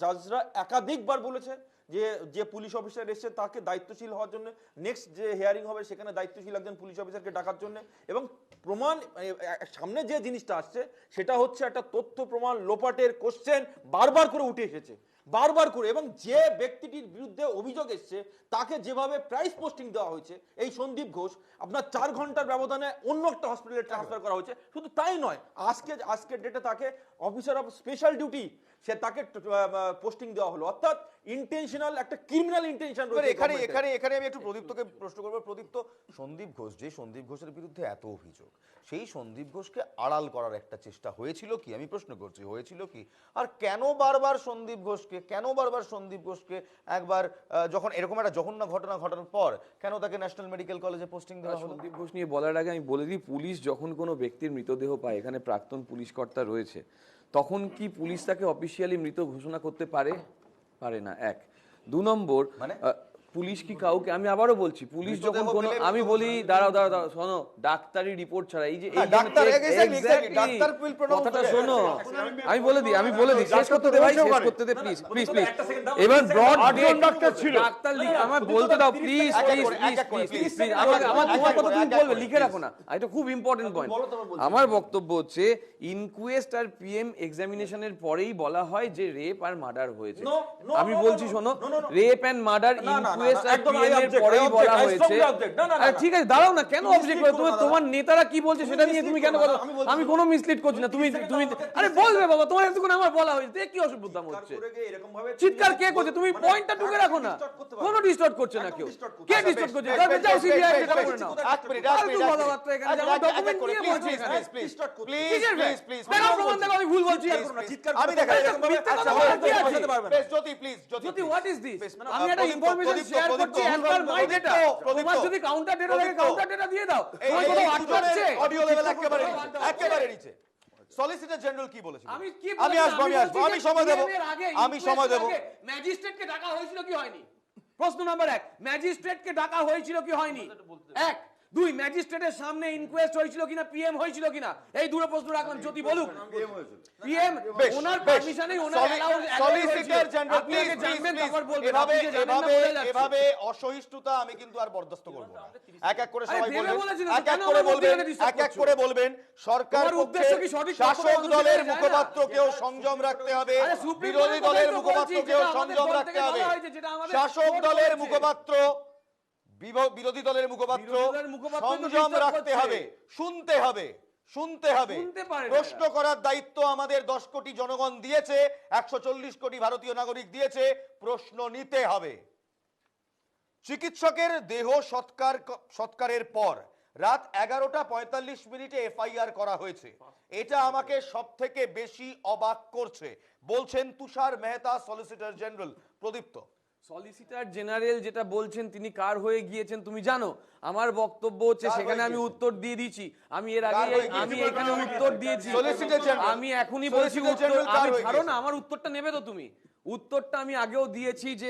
Speaker 6: জাজরা একাধিকবার বলেছে যে পুলিশ অফিসার এসে তাকে দায়িত্বশীল হওয়ার জন্য, নেক্সট যে হিয়ারিং হবে সেখানে দায়িত্বশীল একজন পুলিশ অফিসারকে ডাকার জন্য, এবং প্রমাণ সামনে যে জিনিসটা আসছে সেটা হচ্ছে একটা তথ্য প্রমাণ লোপাটের কোশ্চেন বারবার করে উঠে এসেছে, বারবার করে। এবং যে ব্যক্তিটির বিরুদ্ধে অভিযোগ এসছে তাকে যেভাবে প্রাইস পোস্টিং দেওয়া হয়েছে, এই সন্দীপ ঘোষ, আপনার 4 ঘন্টার ব্যবধানে অন্য একটা হসপিটালে ট্রান্সফার করা হয়েছে। শুধু তাই নয়, আজকের ডেটে তাকে অফিসার অফ স্পেশাল ডিউটি তাকে পোস্টিং দেওয়া হলো, অর্থাৎ ইন্টেনশনাল একটা ক্রিমিনাল ইন্টেনশন রয়েছে।
Speaker 1: এখানে আমি একটু প্রদীপ্তকে প্রশ্ন করবো। প্রদীপ্ত, সন্দীপ ঘোষ, যে সন্দীপ ঘোষের বিরুদ্ধে এত অভিযোগ, সেই সন্দীপ ঘোষকে আড়াল করার একটা চেষ্টা হয়েছিল কি? আমি প্রশ্ন করছি, হয়েছিল কি? আর কেন বারবার সন্দীপ ঘোষকে একবার যখন এরকম একটা জঘন্য ঘটনা ঘটার পর কেন তাকে ন্যাশনাল মেডিকেল কলেজে পোস্টিং দেওয়া হলো?
Speaker 2: সন্দীপ ঘোষ নিয়ে বলার আগে আমি বলে দিই, পুলিশ যখন কোনো ব্যক্তির মৃতদেহ পায়, এখানে প্রাক্তন পুলিশ কর্তা রয়েছে, তখন কি পুলিশ তাকে অফিসিয়ালি মৃত ঘোষণা করতে পারে না? 1। 2 নম্বর,
Speaker 1: মানে
Speaker 2: পুলিশ কি কাউকে, আমি আবারও বলছি, পুলিশ যখন কোনো, আমি বলি দাঁড়াও শোনো, ডাক্তারি রিপোর্ট ছাড়া এই যে কথাটা শোনো, আমি বলে দিই শেষ করতে দে ভাই, শেষ করতে দে প্লিজ। এবার ব্রড ডাক্তার ছিল, ডাক্তার আমার বলতে দাও প্লিজ। আমার তোমার কথা তুমি বলবে, লিখে রাখো না, এটা খুব ইম্পর্টেন্ট পয়েন্ট। আমার বক্তব্য হচ্ছে ইনকোয়েস্ট আর পিএম এক্সামিনেশনের পরেই বলা হয় যে রেপ আর মার্ডার হয়েছে। আমি বলছি শোনো, রেপ এন্ড মার্ডার ঠিক আছে, দাঁড়াও না, কেন অবজেক্ট করো? তোমার নেতারা কি বলছে সেটা নিয়ে তুমি কেন বলো? আমি কোনো মিসলিড করছি না, তুমি আরে বলবে বাবা, তোমার এতক্ষণ আমার বলা হয়েছে, কি অসুবিধা হচ্ছে? চিৎকার কে করছে? তুমি পয়েন্টটা ঢুকে রাখো না, কোনো ডিস্টার্ব করছে না কেউ। কে ডিস্টার্ব করছে? যাও সিবিআই এটা করে নাও। ফালতু কথাবার্তা এখানে, আমার ডকুমেন্ট নিয়ে বলছি এখানে। প্লিজ দেখো প্রমাণ দেখো, আমি ভুল বলছি আর না। চিৎকার আমি দেখো মিথ্যা কথা বলতে পারবে না। Jyoti please, Jyoti what is this? আমি একটা ইনফরমেশন শেয়ার করছি অ্যাজ পার মাই ডেটা। তোমার যদি কাউন্টার ডেটা লাগে কাউন্টার ডেটা দিয়ে দাও। তোমার কোনো আটকাচ্ছে?
Speaker 1: অডিও লেভেল একেবারে নিচে। সলিসিটর জেনারেল কি বলেছিল? আমি আসবো, আমি সময় দেব।
Speaker 6: ম্যাজিস্ট্রেটকে ডাকা হয়েছিল কি হয়নি? প্রশ্ন নাম্বার 1, ম্যাজিস্ট্রেটকে ডাকা হয়েছিল কি হয়নি? 1। 2, ম্যাজিস্ট্রেটের সামনে ইনকোয়েস্ট হয়েছিল কিনা, পিএম হয়েছিল কিনা? এই দুটো প্রশ্ন রাখলাম, যদি বলুক পিএম ওনার পারমিশনেই ওনার
Speaker 1: সলিসিটর জেনারেল প্লিজ জানবেন, তারপর বলবেন। এভাবে অসহিষ্ণুতা আমি কিন্তু আর বরদাস্ত করব না। এক এক করে সবাই বলবেন। সরকার পক্ষে শাসক দলের মুখপাত্রকেও সংযম রাখতে হবে, বিরোধী দলের মুখপাত্রকেও সংযম রাখতে হবে। শাসক দলের মুখপাত্র, বিরোধী দলের মুখপাত্র সংযম রাখতে হবে, শুনতে হবে। প্রশ্ন করার দায়িত্ব আমাদের 10 কোটি জনগণ দিয়েছে, 140 কোটি ভারতীয় নাগরিক দিয়েছে, প্রশ্ন নিতে হবে। চিকিৎসকের দেহ সৎকারের পর রাত 11টা 45 মিনিটে এফআইআর করা হয়েছে। এটা আমাকে সব থেকে বেশি অবাক করছে, বলছেন তুষার মেহতা, সলিসিটর জেনারেল। প্রদীপ্ত,
Speaker 2: সলিসিটার জেনারেল যেটা বলছেন তিনি কার হয়ে গিয়েছেন তুমি জানো। আমার বক্তব্য হচ্ছে
Speaker 1: কার
Speaker 2: সেখানে
Speaker 1: হয়ে
Speaker 2: আমি
Speaker 1: গিয়েছেন?
Speaker 2: উত্তর দিয়ে দিচ্ছি। আমি এর আগে
Speaker 1: কার হয়ে
Speaker 2: আমি
Speaker 1: গিয়েছেন?
Speaker 2: এখানে উত্তর দিয়েছি।
Speaker 1: Solicitor General।
Speaker 2: আমি এখনই বলছি
Speaker 1: Solicitor
Speaker 2: উত্তর,
Speaker 1: General কার
Speaker 2: আমি
Speaker 1: হয়ে
Speaker 2: ছাড়ো না,
Speaker 1: গিয়েছেন?
Speaker 2: আমার উত্তরটা নেবে তো তুমি। উত্তরটা আমি আগেও দিয়েছি যে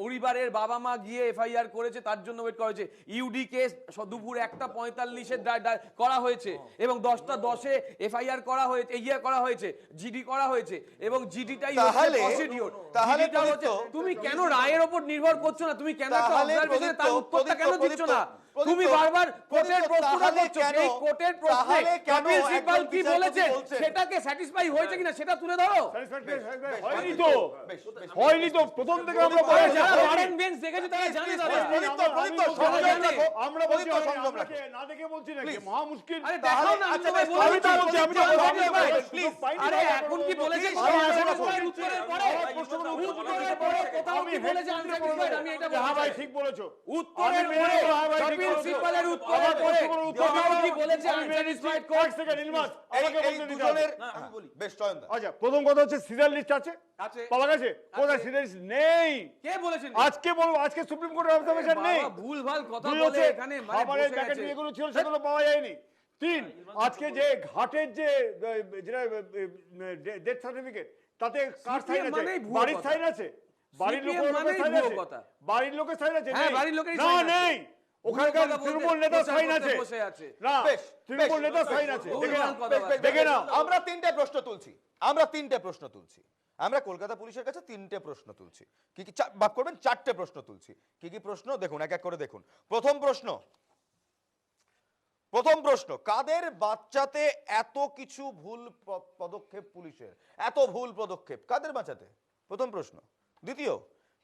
Speaker 2: পরিবারের বাবা মা গিয়ে এফআইআর করেছে, তার জন্য ওয়েট করা হয়েছে। ইউডি কেস দুপুর 1:45 করা হয়েছে এবং 10:10 এফআইআর করা হয়েছে, করা হয়েছে, জিডি করা হয়েছে এবং জিডিটাই হচ্ছে
Speaker 1: তাহলে-
Speaker 2: প্রসিডিওর।
Speaker 1: তাহলে
Speaker 2: জিডিটা হচ্ছে,
Speaker 1: প্রদীপ্ত-
Speaker 2: তুমি কেন রায়ের উপর নির্ভর করছো না? তুমি কেন একটা
Speaker 1: তাহলে
Speaker 2: observation তার
Speaker 1: প্রদীপ্ত-
Speaker 2: উত্তরটা কেন দিচ্ছ না?
Speaker 1: প্রদীপ্ত-
Speaker 2: তুমি বারবার কোর্টের
Speaker 1: প্রদীপ্ত,
Speaker 2: প্রশ্নটা
Speaker 1: তাহলে
Speaker 2: করছো,
Speaker 1: কেন-
Speaker 2: এই কোর্টের প্রশ্নে
Speaker 1: তাহলে কেন
Speaker 2: কপিল সিব্বল
Speaker 1: একজন
Speaker 2: কি
Speaker 1: বিচারপতি
Speaker 2: বলেছে
Speaker 1: বলছেন?
Speaker 2: সেটাকে স্যাটিসফাই হয়েছে কিনা সেটা তুলে ধরো।
Speaker 3: হয়নি তো, হয়নি তো, প্রথম থেকে আমরা
Speaker 2: আরে
Speaker 3: বলেছি।
Speaker 2: যারা ওয়ারেন্ট বেঞ্চ দেখেছে তারা জানে দাদা।
Speaker 1: প্রদীপ্ত, প্রদীপ্ত,
Speaker 3: আমি
Speaker 1: সংযম
Speaker 3: বলছি,
Speaker 1: রাখো।
Speaker 3: আমরা বলছি
Speaker 1: প্রদীপ্ত, সংযম রাখো।
Speaker 3: আপনাকে না দেখে বলছি নাকি, মহা মুশকিল।
Speaker 2: আরে দেখাও না, আমি
Speaker 1: আচ্ছা,
Speaker 2: তোমায়
Speaker 1: বেশ,
Speaker 2: বলে
Speaker 3: আমি তো
Speaker 2: দিচ্ছি,
Speaker 3: বলছি, আমি তো
Speaker 2: প্রদীপ্ত,
Speaker 3: বলছি,
Speaker 2: ভাই,
Speaker 3: আমি
Speaker 2: please।
Speaker 3: পাইনি,
Speaker 2: আরে
Speaker 3: বাবা,
Speaker 2: এখন কি বলেছে
Speaker 3: আমি আসবো না।
Speaker 2: উত্তরের পরে উত্তরের পরে কোথাও কি বলেছে আনসাটিসফাইড? আমি এটা
Speaker 3: হ্যাঁ ভাই,
Speaker 2: বলছি।
Speaker 3: ঠিক বলেছো।
Speaker 2: উত্তরের
Speaker 3: আমি মেনে
Speaker 2: পরে
Speaker 3: নেবো, হ্যাঁ ভাই, ঠিক
Speaker 2: কপিল
Speaker 3: বলেছো।
Speaker 2: সিব্বলের
Speaker 3: আমার
Speaker 2: উত্তরের পরে
Speaker 3: প্রশ্নের উত্তর
Speaker 2: কোথাও
Speaker 3: দাও।
Speaker 2: কি বলেছে
Speaker 3: আমি মেনে নিচ্ছি।
Speaker 2: আনসাটিসফাইড
Speaker 3: এক সেকেন্ড, ইলমাস, আমাকে
Speaker 1: এই
Speaker 3: বলতে দিতে হবে।
Speaker 1: দুজনের বেশ চয়ন দা।
Speaker 3: আচ্ছা, প্রথম কথা হচ্ছে সিরিয়াল লিস্ট আছে
Speaker 2: আছে।
Speaker 3: পাওয়া গেছে? কোথায় সিরিয়াল লিস্ট নেই?
Speaker 2: কে বলেছেন?
Speaker 3: আজকে বলবো, আজকে সুপ্রিম কোর্টের অবজারভেশন নেই।
Speaker 2: ভুলভাল কথা
Speaker 3: দুই
Speaker 2: বলে
Speaker 3: হচ্ছে
Speaker 2: এখানে মানে
Speaker 3: খাবারের
Speaker 2: বসে
Speaker 3: প্যাকেট
Speaker 2: আছে।
Speaker 3: যেগুলো ছিল সেগুলো পাওয়া যায়নি। তিন, আজকে যে ঘাটের যে যেটা ডেথ সার্টিফিকেট, তাতে কার সাইন
Speaker 2: CPM
Speaker 3: আছে?
Speaker 2: মানেই ভুয়ো
Speaker 3: বাড়ির
Speaker 2: কথা।
Speaker 3: সাইন আছে? বাড়ির
Speaker 2: CPM
Speaker 3: লোকের
Speaker 2: মানেই
Speaker 3: সাইন
Speaker 2: ভুয়ো
Speaker 3: আছে?
Speaker 2: কথা।
Speaker 3: বাড়ির লোকের সাইন আছে?
Speaker 2: হ্যাঁ,
Speaker 3: নেই।
Speaker 2: বাড়ির লোকেরই
Speaker 3: না,
Speaker 2: sign আছে।
Speaker 3: নেই। ওখানকার
Speaker 2: ভুয়ো কথা বলতে
Speaker 3: তৃণমূল নেতার
Speaker 2: প্রচার
Speaker 3: সাইন
Speaker 2: করতে
Speaker 3: আছে?
Speaker 2: বসে আছে।
Speaker 3: না,
Speaker 1: বেশ,
Speaker 3: তৃণমূল
Speaker 1: বেশ,
Speaker 3: নেতার
Speaker 1: বেশ,
Speaker 3: সাইন আছে?
Speaker 2: বেশ,
Speaker 3: দেখে নাও,
Speaker 2: ভুলভাল কথা
Speaker 3: দেখে নাও।
Speaker 1: আমরা তিনটে প্রশ্ন তুলছি। আমরা কলকাতা পুলিশের কাছে তিনটে প্রশ্ন তুলছি। কি কি মাফ করবেন, চারটে প্রশ্ন তুলছি। কি কি প্রশ্ন দেখুন, এক এক করে দেখুন। প্রথম প্রশ্ন, কাদের বাচ্চাতে এত কিছু ভুল পদক্ষেপ পুলিশের, এত ভুল পদক্ষেপ কাদের বাঁচাতে? প্রথম প্রশ্ন। দ্বিতীয়,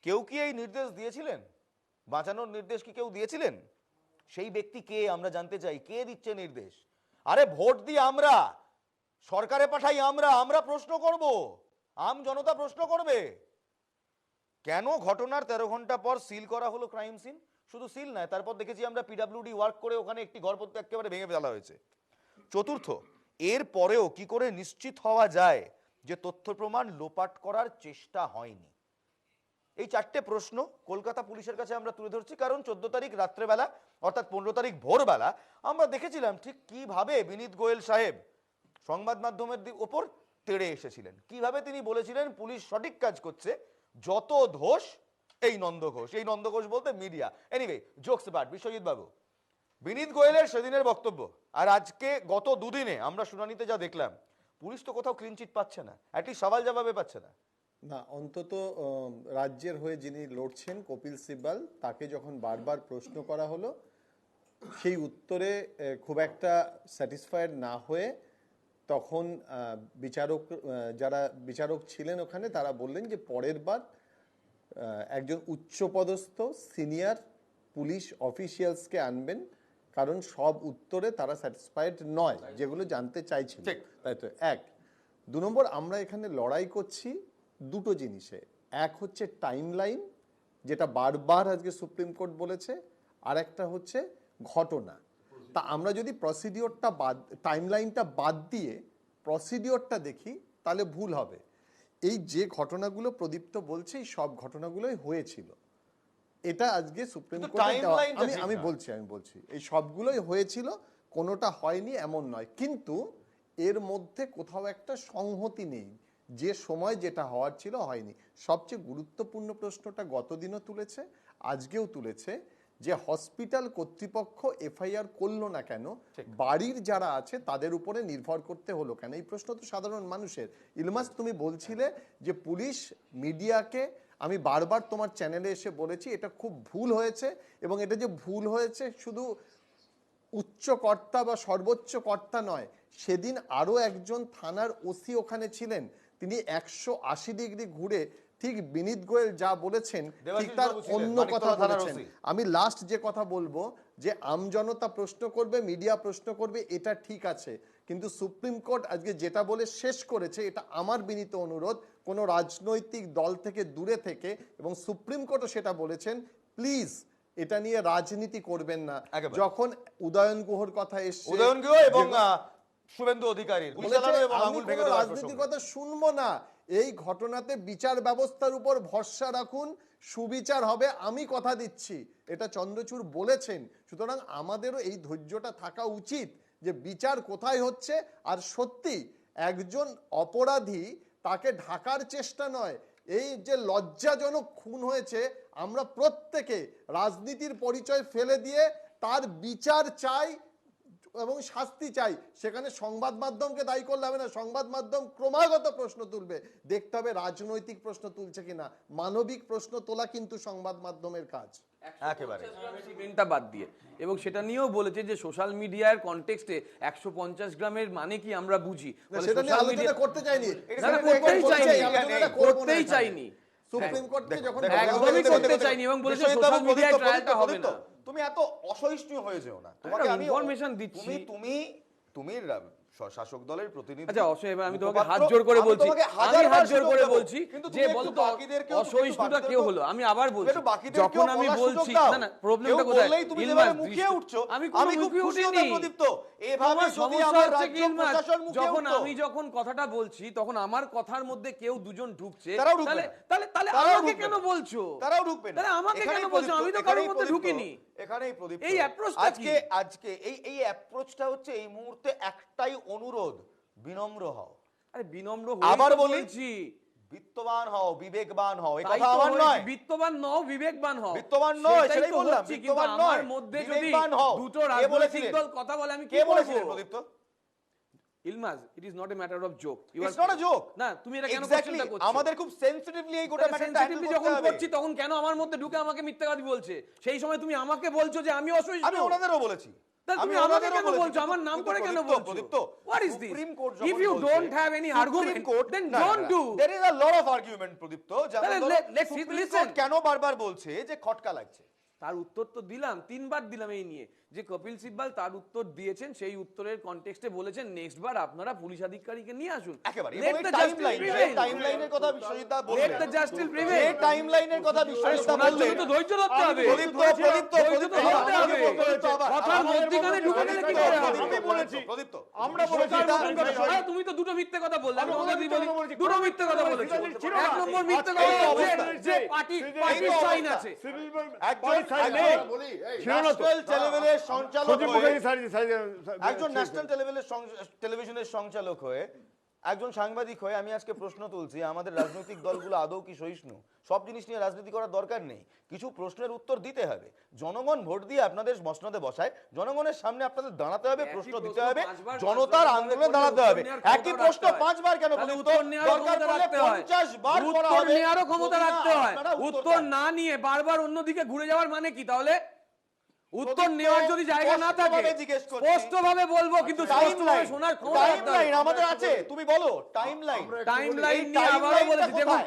Speaker 1: কেউ কি এই নির্দেশ দিয়েছিলেন? বাঁচানোর নির্দেশ কি কেউ দিয়েছিলেন? সেই ব্যক্তি কে আমরা জানতে চাই। কে দিচ্ছে নির্দেশ? আরে ভোট দিয়ে আমরা, সরকারে পাঠাই আমরা প্রশ্ন করব, আম জনতা প্রশ্ন করবে। কেন ঘটনার 13 ঘন্টা পর সিল করা হলো ক্রাইম সিন? শুধু সিল নয়, তারপর দেখেছি আমরা পিডব্লিউডি ওয়ার্ক করে ওখানে একটি ঘর একেবারে ভেঙে ফেলা হয়েছে। চতুর্থ, এর পরেও কি করে নিশ্চিত হওয়া যায় যে তথ্য প্রমাণ লোপাট করার চেষ্টা হয়নি? এই চারটে প্রশ্ন কলকাতা পুলিশের কাছে আমরা তুলে ধরছি, কারণ 14 তারিখ রাত্রেবেলা অর্থাৎ 15 তারিখ ভোরবেলা আমরা দেখেছিলাম ঠিক কিভাবে বিনীত গোয়েল সাহেব সংবাদ মাধ্যমের ওপর তেড়ে এসেছিলেন। কিভাবে তিনি বলেছিলেন পুলিশ সঠিক কাজ করছে, যত দোষ এই নন্দঘোষ। এই নন্দঘোষ বলতে media. Anyway, jokes apart, Biswajit বাবু, বিনীত গোয়েলের সেদিনের বক্তব্য আর আজকে গত দুদিনে আমরা শুনানিতে যা দেখলাম, পুলিশ তো কোথাও ক্লিন চিট পাচ্ছে না, অ্যাটলিস্ট সওয়াল জবাবে পাচ্ছে না।
Speaker 7: না, অন্তত রাজ্যের হয়ে যিনি লড়ছেন কপিল সিব্বল, তাকে যখন বারবার প্রশ্ন করা হলো সেই উত্তরে খুব একটা স্যাটিসফাইড না হয়ে তখন যারা বিচারক ছিলেন ওখানে তারা বললেন যে পরের বার একজন উচ্চপদস্থ সিনিয়র পুলিশ অফিসিয়ালসকে আনবেন, কারণ সব উত্তরে তারা স্যাটিসফাইড নয় যেগুলো জানতে চাইছিল। তাই তো। এক, দু নম্বর, আমরা এখানে লড়াই করছি দুটো জিনিসে। এক হচ্ছে টাইম লাইন, যেটা বারবার আজকে সুপ্রিম কোর্ট বলেছে, আর একটা হচ্ছে ঘটনা। তা আমরা যদি প্রসিডিওরটা টাইম লাইনটা বাদ দিয়ে প্রসিডিওরটা দেখি তাহলে ভুল হবে। এই যে ঘটনাগুলো প্রদীপ্ত বলছে, এই সব ঘটনাগুলোই হয়েছিল। এটা আজকে সুপ্রিম কোর্টে আমি বলছি এই সবগুলোই হয়েছিল, কোনোটা হয়নি এমন নয়। কিন্তু এর মধ্যে কোথাও একটা সংহতি নেই, যে সময় যেটা হওয়ার ছিল হয়নি। সবচেয়ে গুরুত্বপূর্ণ প্রশ্নটা গতদিনও তুলেছে, আজকেও তুলেছে, যে হসপিটাল কর্তৃপক্ষ এফআইআর করলো না কেন, বাড়ির যারা আছে তাদের উপরে নির্ভর করতে হলো কেন? এই প্রশ্ন তো সাধারণ মানুষের। ইলমাস, তুমি বলছিলে যে পুলিশ মিডিয়াকে, আমি বারবার তোমার চ্যানেলে এসে বলেছি এটা খুব ভুল হয়েছে, এবং এটা যে ভুল হয়েছে শুধু উচ্চ কর্তা বা সর্বোচ্চ কর্তা নয়, সেদিন আরো একজন থানার ওসি ওখানে ছিলেন, তিনি 180 ডিগ্রি ঘুরে ঠিক বিনীত গোয়েল যা বলেছেন ঠিক তার অন্য কথা বলেছেন। আমি লাস্ট যে কথা বলবো, যে আমজনতা প্রশ্ন করবে, মিডিয়া প্রশ্ন করবে, এটা ঠিক আছে, কিন্তু সুপ্রিম কোর্ট আজকে যেটা বলে শেষ করেছে, এটা আমার বিনীত অনুরোধ কোন রাজনৈতিক দল থেকে দূরে থেকে, এবং সুপ্রিম কোর্টও সেটা বলেছেন, প্লিজ এটা নিয়ে রাজনীতি করবেন না। যখন উদয়ন গুহর কথা এসছে,
Speaker 1: উদয়ন গুহ এবং শুভেন্দু অধিকারীর রাজনীতির
Speaker 7: কথা শুনবো না, এই ঘটনাতে বিচার ব্যবস্থার উপর ভরসা রাখুন, সুবিচার হবে, আমি কথা দিচ্ছি। এটা চন্দ্রচূড় বলেছেন। সুতরাং আমাদেরও এই ধৈর্যটা থাকা উচিত যে বিচার কোথায় হচ্ছে। আর সত্যি একজন অপরাধী, তাকে ঢাকার চেষ্টা নয়, এই যে লজ্জাজনক খুন হয়েছে, আমরা প্রত্যেকে রাজনীতির পরিচয় ফেলে দিয়ে তার বিচার চাই এবং শাস্তি চাই। সেখানে সংবাদ মাধ্যমকে দায়ী করলে হবে না। সংবাদ মাধ্যম ক্রমাগত প্রশ্ন তুলবে, দেখতে হবে রাজনৈতিক প্রশ্ন তুলছে কিনা। মানবিক প্রশ্ন তোলা কিন্তু সংবাদ মাধ্যমের কাজ।
Speaker 1: একেবারে
Speaker 2: গ্রামটা বাদ দিয়ে, এবং সেটা নিয়েও বলেছে যে সোশ্যাল মিডিয়ার কনটেক্সটে 150 গ্রামের মানে কি আমরা বুঝি,
Speaker 7: সেটা নিয়ে আলোচনা করতে চাইনি,
Speaker 2: করতেই চাইনি,
Speaker 7: সুপ্রিম কোর্ট থেকে যখন
Speaker 2: একদমই করতে চাইনি, এবং বলেছে সোশ্যাল মিডিয়ায় ট্রায়ালটা হবে না।
Speaker 1: তুমি এত অসহিষ্ণু হয়ে যেও না, তোমাকে আমি
Speaker 2: ইনফরমেশন দিচ্ছি।
Speaker 1: তুমি শাসক দলের প্রতিনিধি।
Speaker 2: আচ্ছা অবশ্যই, এবার আমি তোমাকে হাত জোর করে বলছি, আমি হাত জোর করে বলছি যে বলতো অসহিষ্ণুটা কেউ হলো। আমি আবার বলছি, যখন আমি বলছি না না প্রবলেমটা কোথায়, আমি কোনো মুখে উঠিনি। এভাবে সমস্যা হচ্ছে কি ইলমাস, যখন কথাটা বলছি তখন আমার কথার মধ্যে কেউ দুজন ঢুকছে, তাহলে আমাকে কেন বলছো?
Speaker 1: তারাও ঢুকবে না,
Speaker 2: তাহলে আমাকে কেন বলছো? আমি তো কারোর মধ্যে ঢুকিনি।
Speaker 1: এখানেই প্রদীপ,
Speaker 2: এই অ্যাপ্রোচটা
Speaker 1: আজকে এই অ্যাপ্রোচটা হচ্ছে এই মুহূর্তে একটাই অনুরোধ, বিনম্র হও।
Speaker 2: আরে বিনম্র
Speaker 1: আবার
Speaker 2: বলছি,
Speaker 1: বিত্তবান হও, বিবেকবান হও। এই কথা আমার নয়,
Speaker 2: বিত্তবান নও, বিবেকবান হও।
Speaker 1: বিত্তবান নয়, সেটাই বললাম,
Speaker 2: বিত্তবান নয়। আমার মধ্যে যদি দুটো রাজনৈতিক দল কথা বলে, আমি
Speaker 1: কে বলেছিলেন প্রদীপ্ত?
Speaker 2: ইলমাজ, it is not a matter of joke.
Speaker 1: It's not a joke.
Speaker 2: না, তুমি এটা কেন
Speaker 1: এক্স্যাক্টলি
Speaker 2: কোশ্চেনটা করছো?
Speaker 1: আমাদের খুব সেনসিটিভলি এই গোটা ম্যাটারটা হ্যান্ডেল করতে
Speaker 2: যখন
Speaker 1: হবে।
Speaker 2: করছি তখন কেন আমার মধ্যে ঢুকে আমাকে মিথ্যাবাদী বলছে? সেই সময় তুমি আমাকে বলছো যে আমি অসহিষ্ণু।
Speaker 1: আমি ওনাদেরও বলেছি।
Speaker 2: তুমি আমাকে কেন বলছো? আমার নাম করে কেন বলছো?
Speaker 1: Pradipta,
Speaker 2: what is this?
Speaker 1: Supreme court
Speaker 2: if you don't have any argument, then don't do.
Speaker 1: There is a lot of argument Pradipta. Supreme court কেন বারবার বলছে যে খটকা লাগছে?
Speaker 2: তার উত্তর তো দিলাম, 3 বার দিলাম এই নিয়ে, যে কপিল সিব্বল তার উত্তর দিয়েছেন, সেই উত্তরের কনটেক্সটে বলেছেন নেক্সট বার আপনারা পুলিশ আধিকারিককে নিয়ে আসুন।
Speaker 1: একেবারে
Speaker 2: Let the justice prevail.
Speaker 1: টাইমলাইনের কথা বিশ্বজিৎ দা বললেন।
Speaker 2: Let the justice prevail.
Speaker 1: এই টাইমলাইনের কথা বিশ্বজিৎ দা বললেন।
Speaker 2: তো ধৈর্য ধরতে হবে।
Speaker 1: প্রদীপ্ত
Speaker 2: কথার মধ্যখানে ঢুকে গেলে কি করে হবে?
Speaker 1: আমি বলেছি প্রদীপ্ত,
Speaker 3: আমরা বলেছি
Speaker 2: তুমি তো দুটো মিথ্যে কথা বললে, আমি তোমাকে বলি দুটো মিথ্যে কথা বলেছো। এক নম্বর মিথ্যে কথা হচ্ছে যে পার্টির সাইন আছে।
Speaker 1: একজন ন্যাশনাল টেলিভিশনের সঞ্চালক হয়ে, একজন সাংবাদিক হয়ে আমি আজকে প্রশ্ন তুলছি, আমাদের রাজনৈতিক দলগুলো আদৌ কি সহিষ্ণু? সব জিনিস নিয়ে রাজনীতি করার দরকার নেই, কিছু প্রশ্নের উত্তর দিতে হবে। জনগণ ভোট দিয়ে আপনাদের মসনদে বসায়, জনগণের সামনে আপনাদের দাঁড়াতে হবে, প্রশ্ন দিতে হবে, জনতার আন্দোলনে দাঁড়াতে হবে। একই প্রশ্ন 5 বার কেন? দরকার পড়লে 50 বার করা হবে।
Speaker 2: নেওয়ারও ক্ষমতা রাখতে হয়। উত্তর না নিয়ে বারবার অন্যদিকে ঘুরে যাওয়ার মানে কি? তাহলে উত্তর নেওয়ার যদি জায়গা না থাকে স্পষ্টভাবে বলবো, কিন্তু স্পষ্টভাবে শোনার ক্ষমতা
Speaker 1: টাইমলাইন আমাদের আছে। তুমি বলো টাইমলাইন
Speaker 2: নিয়ে আবারও বলেছি, দেখুন